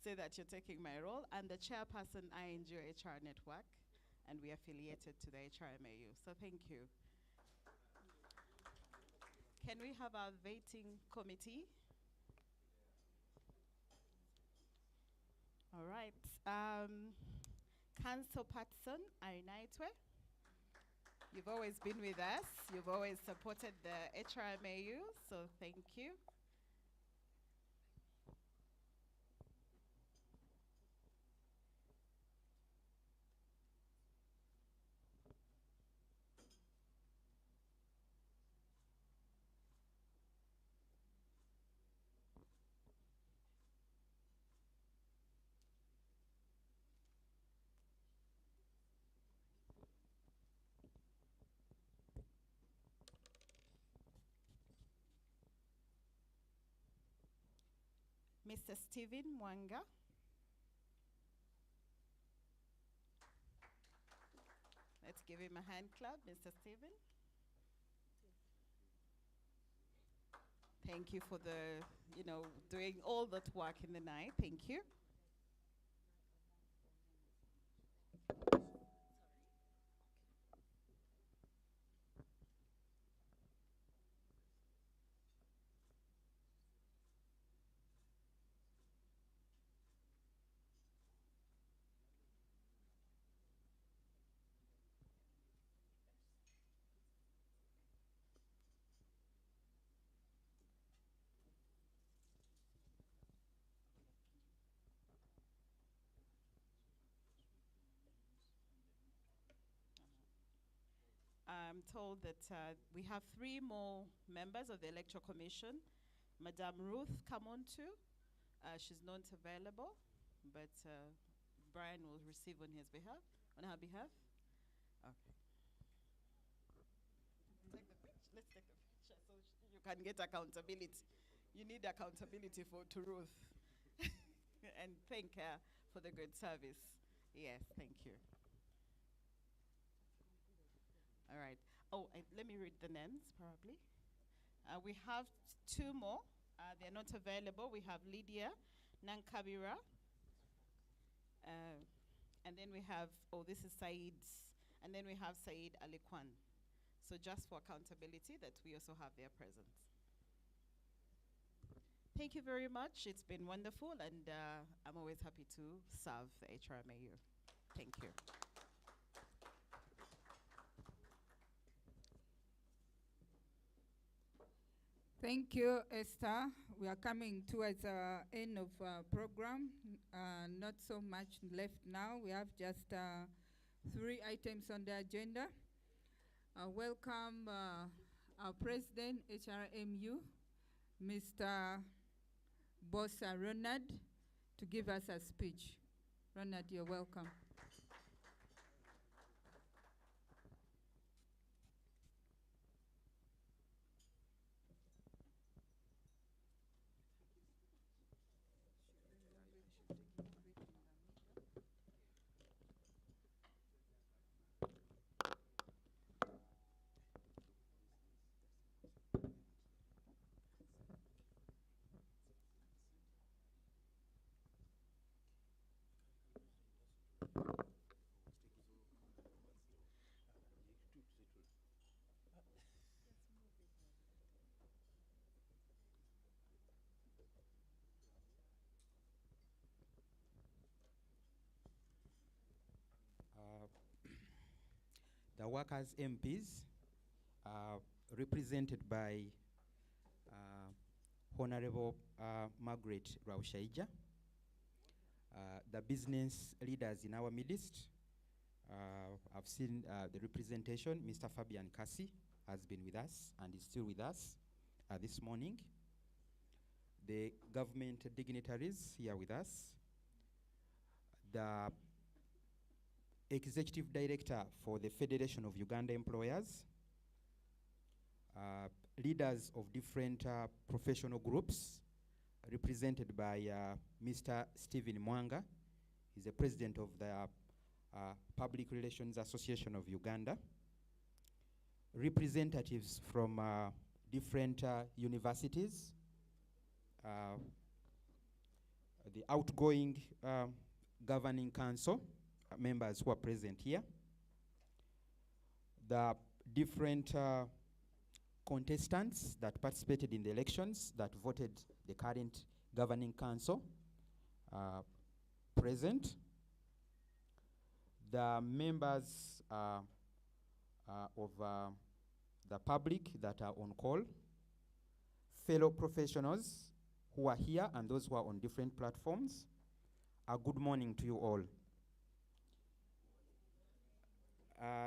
say that you're taking my role. I'm the chairperson, INGO HR Network, and we are affiliated to the HRMAU. So thank you. Can we have our voting committee? All right. Council Patson Ainaitwe. You've always been with us. You've always supported the HRMAU, so thank you. Mr. Stephen Mwanga. Let's give him a hand clap, Mr. Stephen. Thank you for doing all that work in the night. Thank you. I'm told that we have 3 more members of the Electoral Commission. Madame Ruth Kamontu, she's not available, but Brian will receive on her behalf. Okay. Let's take the picture so you can get accountability. You need accountability to Ruth. And thank her for the good service. Yes, thank you. All right. Oh, let me read the names, probably. We have 2 more. They're not available. We have Lydia Nankabira. And then we have, this is Said's. And then we have Said Alikwan. So just for accountability, that we also have their presence. Thank you very much. It's been wonderful, and I'm always happy to serve the HRMAU. Thank you. Thank you, Esther. We are coming towards the end of our program. Not so much left now. We have just 3 items on the agenda. Welcome our President, HRMU, Mr. Bossa Ronald, to give us a speech. Ronald, you're welcome. the workers' MPs, represented by Honorable Margaret Raushaija, the business leaders in our midst. I've seen the representation. Mr. Fabian Kasi has been with us and is still with us this morning. The government dignitaries here with us. The Executive Director for the Federation of Uganda Employers. Leaders of different professional groups represented by Mr. Stephen Mwanga. He's the president of the Public Relations Association of Uganda. Representatives from different universities. The outgoing governing council members who are present here. The different contestants that participated in the elections that voted the current governing council present. The members of the public that are on call. Fellow professionals who are here and those who are on different platforms. A good morning to you all.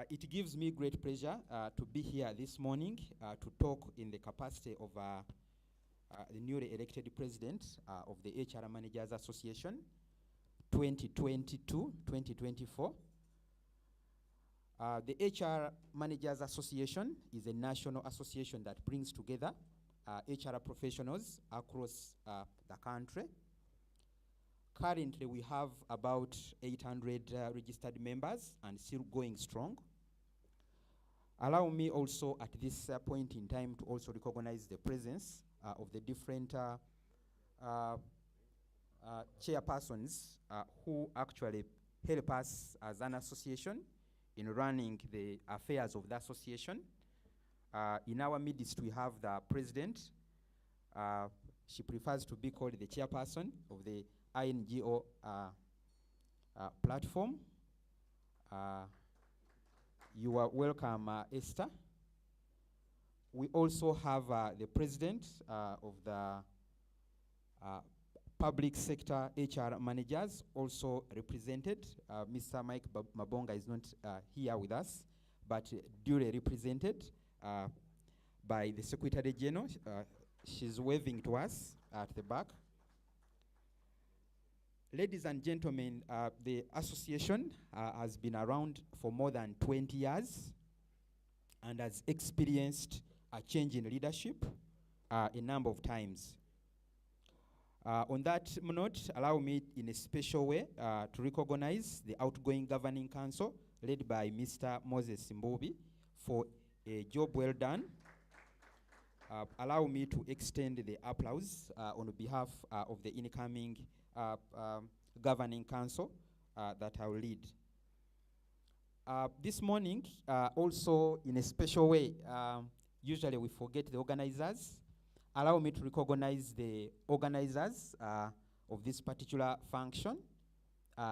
It gives me great pleasure to be here this morning to talk in the capacity of the newly elected president of the HR Managers Association 2022-2024. The HR Managers Association is a national association that brings together HR professionals across the country. Currently, we have about 800 registered members and still going strong. Allow me also at this point in time to also recognize the presence of the different chairpersons who actually help us as an association in running the affairs of the association. In our midst, we have the president. She prefers to be called the chairperson of the INGO platform. You are welcome, Esther. We also have the president of the public sector HR managers also represented. Mr. Mike Mabonga is not here with us, but duly represented by the Secretary General. She's waving to us at the back. Ladies and gentlemen, the association has been around for more than 20 years and has experienced a change in leadership a number of times. On that note, allow me in a special way to recognize the outgoing governing council led by Mr. Moses Mbobi for a job well done. Allow me to extend the applause on behalf of the incoming governing council that I will lead. This morning, also in a special way, usually we forget the organizers. Allow me to recognize the organizers of this particular function,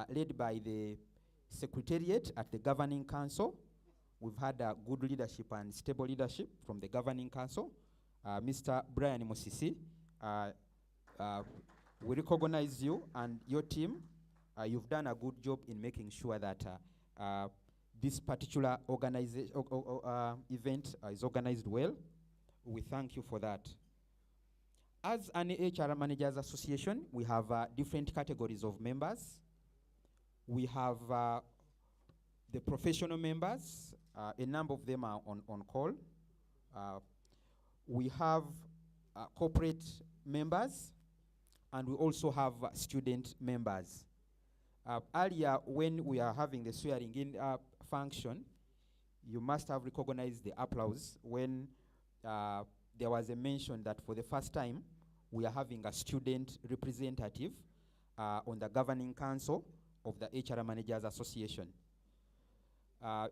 led by the Secretariat at the Governing Council. We've had good leadership and stable leadership from the Governing Council. Mr. Brian Musisi, we recognize you and your team. You've done a good job in making sure that this particular event is organized well. We thank you for that. As an HR Managers Association, we have different categories of members. We have the professional members. A number of them are on call. We have corporate members, and we also have student members. Earlier, when we are having the swearing in function, you must have recognized the applause when there was a mention that for the first time, we are having a student representative on the governing council of the HR Managers Association.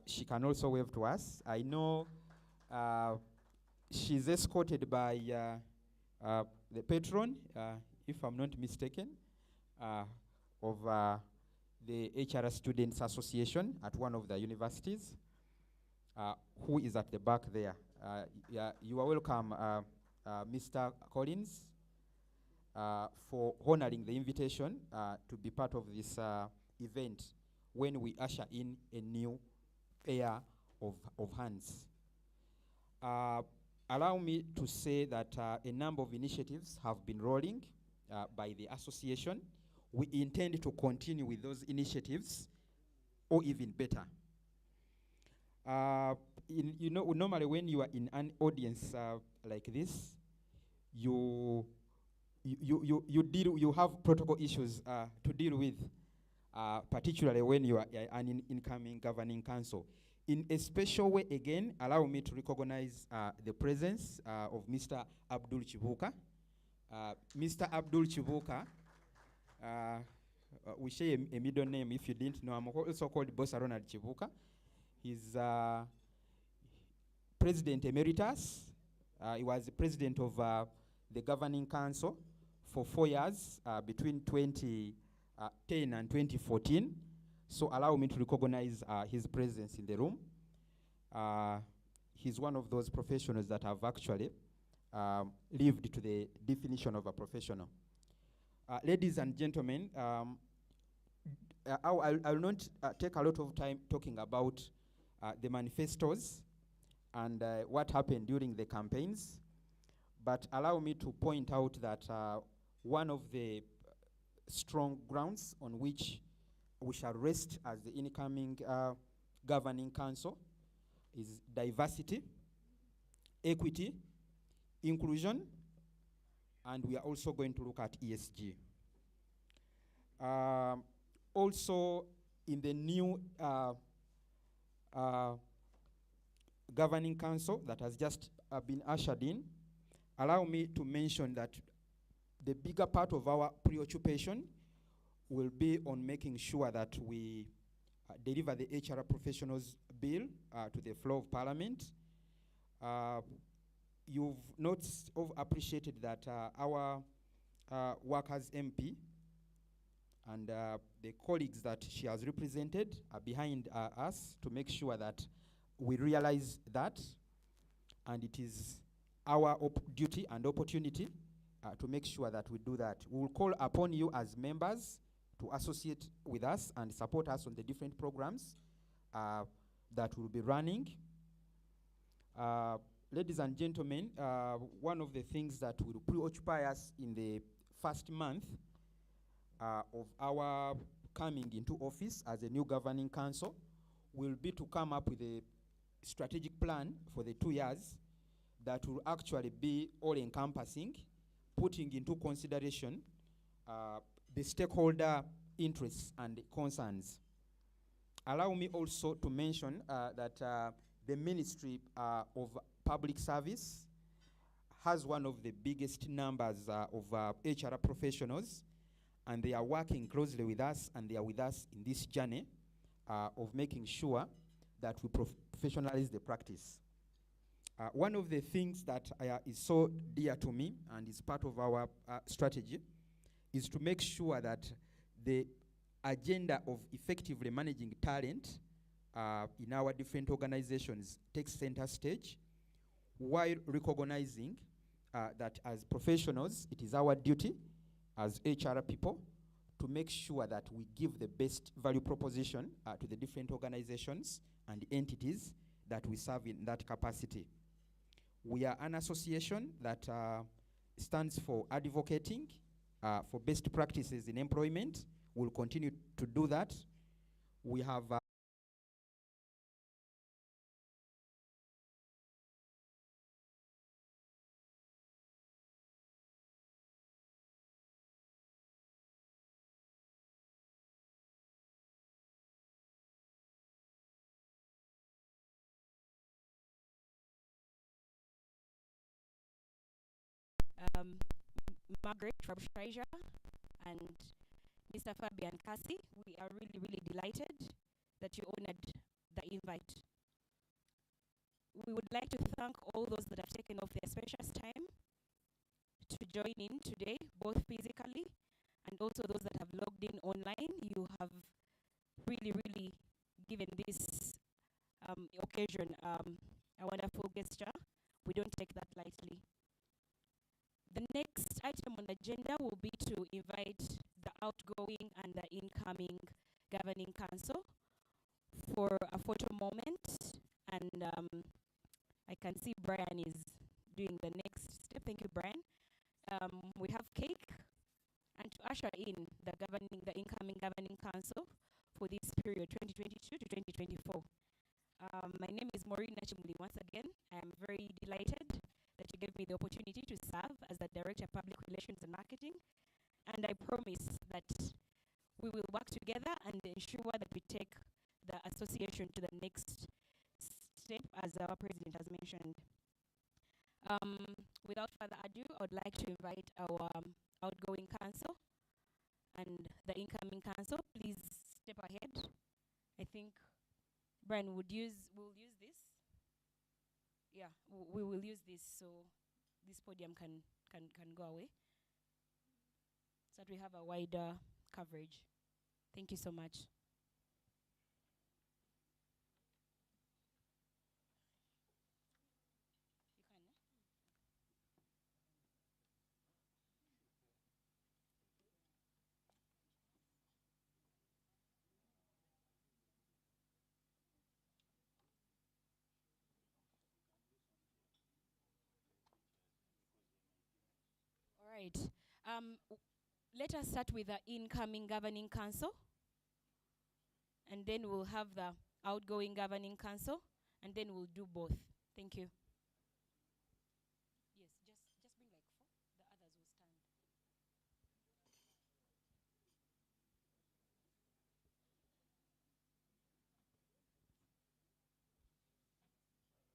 She can also wave to us. I know she's escorted by the patron, if I'm not mistaken, of the HR Students Association at one of the universities. who is at the back there. Yeah, you are welcome, Mr. Collins, for honoring the invitation to be part of this event when we usher in a new pair of hands. Allow me to say that a number of initiatives have been rolling by the association. We intend to continue with those initiatives, or even better. Normally when you are in an audience like this, you have protocol issues to deal with, particularly when you are an incoming governing council. In a special way, again, allow me to recognize the presence of Mr. Abdul Chibuka. Mr. Abdul Chibuka, we share a middle name if you didn't know. I'm also called Boss Ronald Chibuka. He's President Emeritus. He was the president of the governing council for 4 years between 2010 and 2014. So allow me to recognize his presence in the room. He's one of those professionals that have actually lived to the definition of a professional. Ladies and gentlemen, I will not take a lot of time talking about the manifestos and what happened during the campaigns, but allow me to point out that one of the strong grounds on which we shall rest as the incoming governing council is diversity, equity, inclusion, and we are also going to look at ESG. Also, in the new governing council that has just been ushered in, allow me to mention that the bigger part of our preoccupation will be on making sure that we deliver the HR professionals bill to the floor of Parliament. You've not appreciated that our workers MP and the colleagues that she has represented are behind us to make sure that we realize that, and it is our duty and opportunity to make sure that we do that. We will call upon you as members to associate with us and support us on the different programs that we'll be running. Ladies and gentlemen, one of the things that will preoccupy us in the first month of our coming into office as a new governing council will be to come up with a strategic plan for the 2 years that will actually be all-encompassing, putting into consideration the stakeholder interests and concerns. Allow me also to mention that the Ministry of Public Service has one of the biggest numbers of HR professionals, and they are working closely with us, and they are with us in this journey of making sure that we professionalize the practice. One of the things that is so dear to me and is part of our strategy is to make sure that the agenda of effectively managing talent in our different organizations takes center stage, while recognizing that as professionals, it is our duty as HR people to make sure that we give the best value proposition to the different organizations and entities that we serve in that capacity. We are an association that stands for advocating for best practices in employment. We'll continue to do that. We have Margaret Rabshaija and Mr. Fabian Kasi. We are really, really delighted that you honored the invite. We would like to thank all those that have taken off their precious time to join in today, both physically and also those that have logged in online. You have really, really given this occasion a wonderful gesture. We don't take that lightly. The next item on the agenda will be to invite the outgoing and the incoming governing council for a photo moment. And I can see Brian is doing the next step. Thank you, Brian. We have cake, and to usher in the incoming governing council for this period, 2022 to 2024. My name is Maureen Nachimuli. Once again, I am very delighted that you gave me the opportunity to serve as the Director of Public Relations and Marketing. And I promise that we will work together and ensure that we take the association to the next step, as our President has mentioned. Without further ado, I would like to invite our outgoing council and the incoming council. Please step ahead. I think Brian will use this. Yeah, we will use this, so this podium can go away, so that we have a wider coverage. Thank you so much. All right. Let us start with the incoming governing council, and then we'll have the outgoing governing council, and then we'll do both. Thank you. Yes, just bring like 4.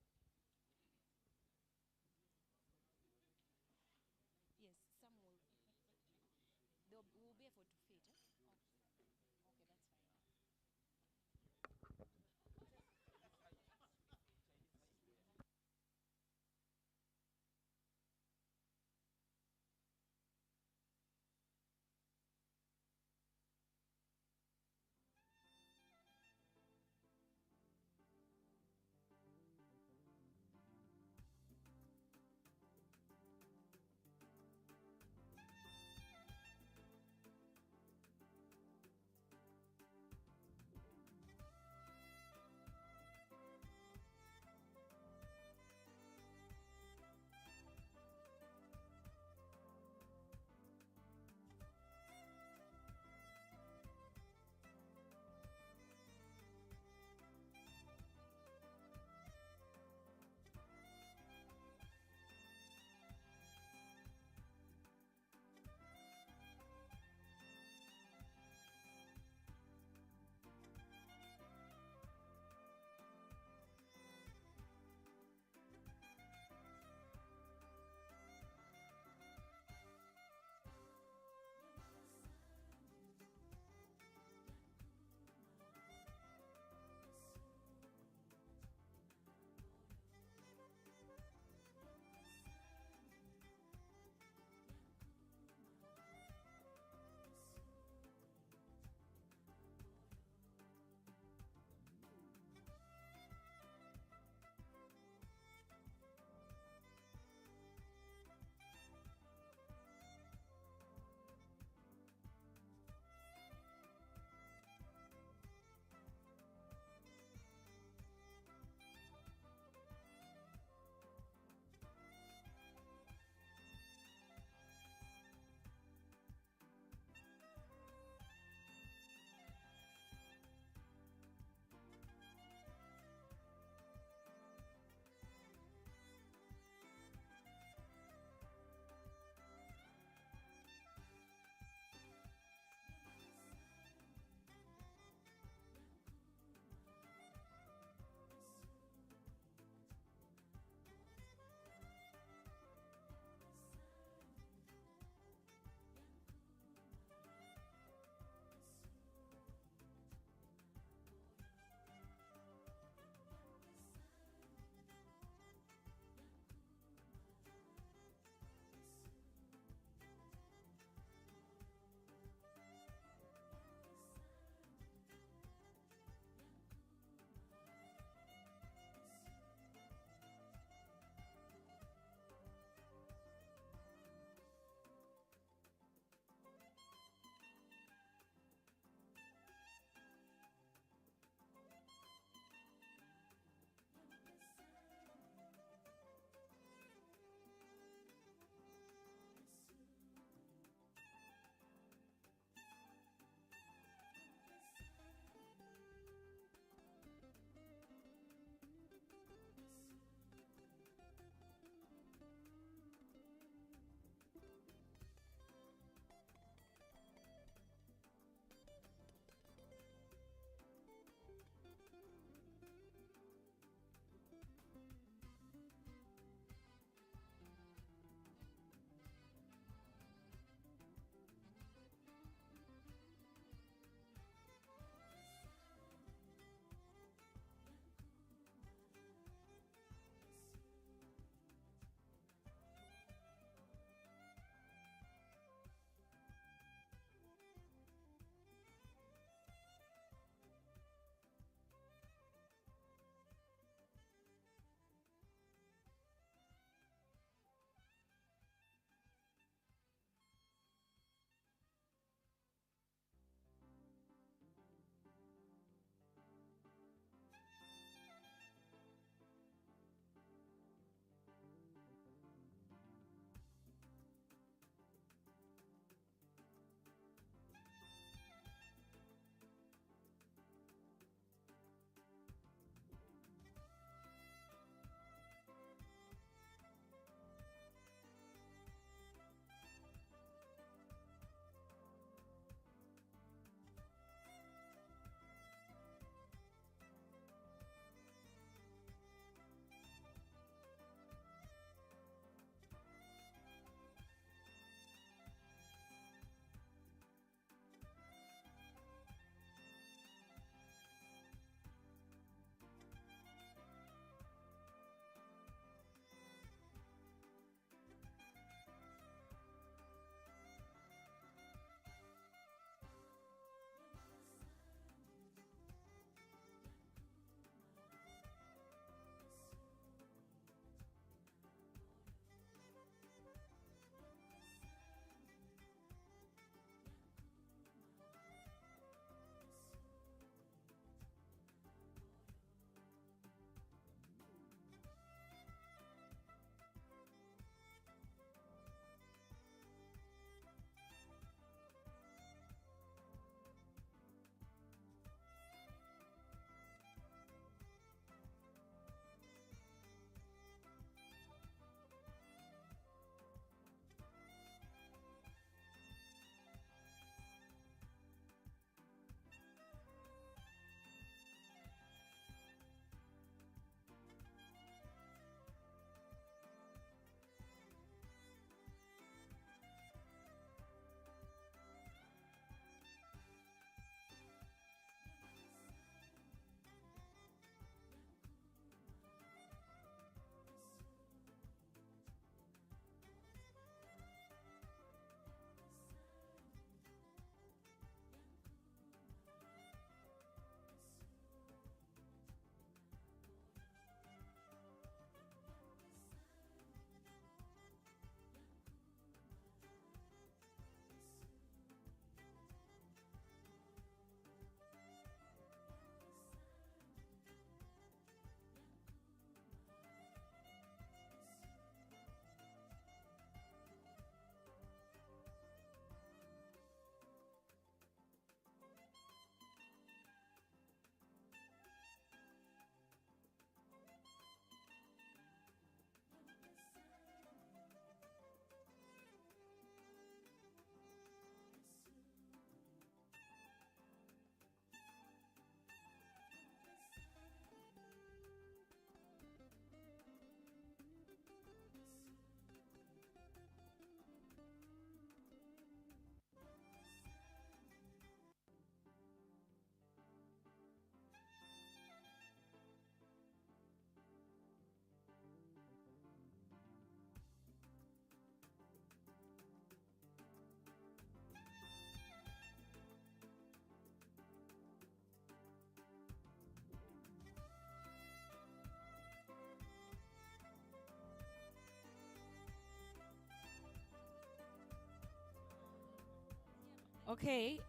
The others will stand. Yes, some will. We'll be able to fit. Okay, that's fine. Okay.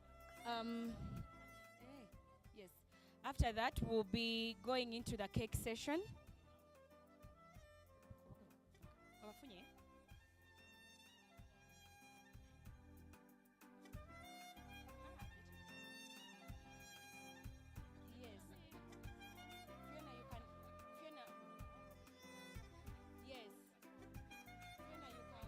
Yes. After that, we'll be going into the cake session. Yes. Fiona, you can. Fiona. Yes. Fiona, you can.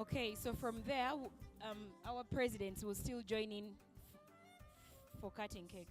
Okay, so from there, our presidents will still join in for cutting cake.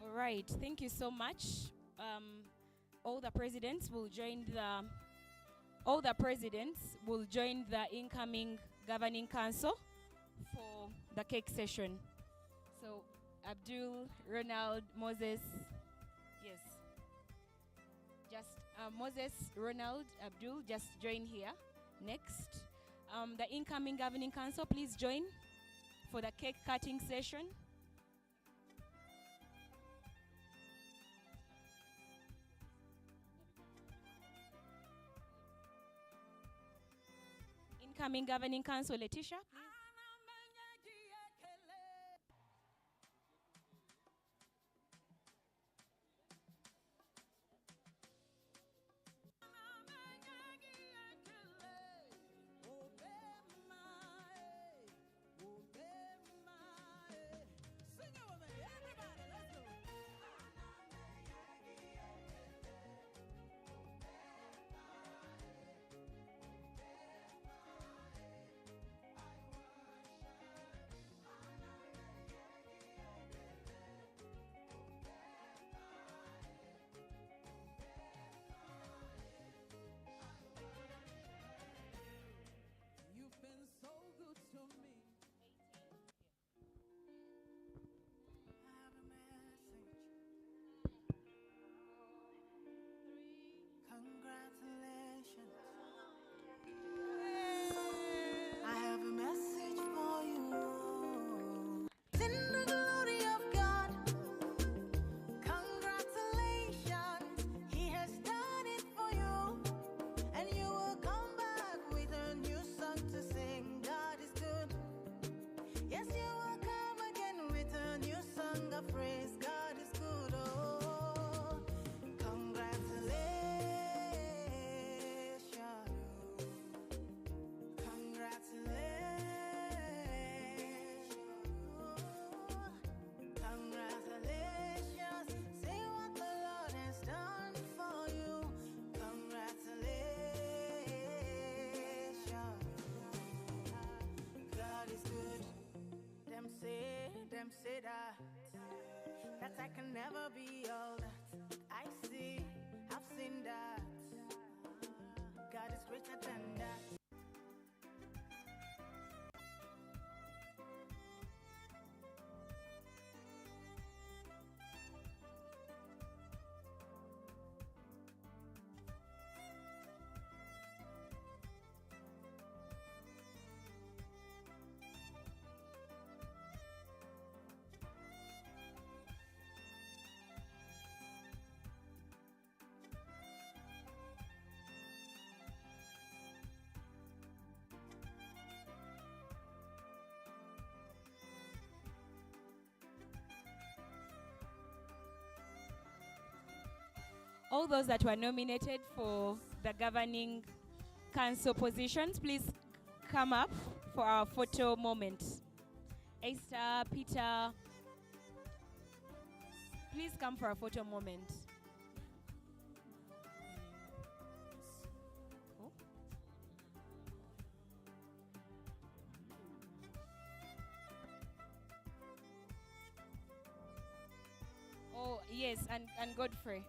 All right, thank you so much. All the presidents will join the incoming governing council for the cake session. So Abdul, Ronald, Moses, yes. Just Moses, Ronald, Abdul, just join here. Next, the incoming governing council, please join for the cake cutting session. Incoming governing council, Letitia, please. them say that I can never be all that I see. I've seen that God is greater than that. All those that were nominated for the governing council positions, please come up for our photo moment. Esther, Peter, please come for a photo moment. Oh, yes, and Godfrey.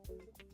Thank you.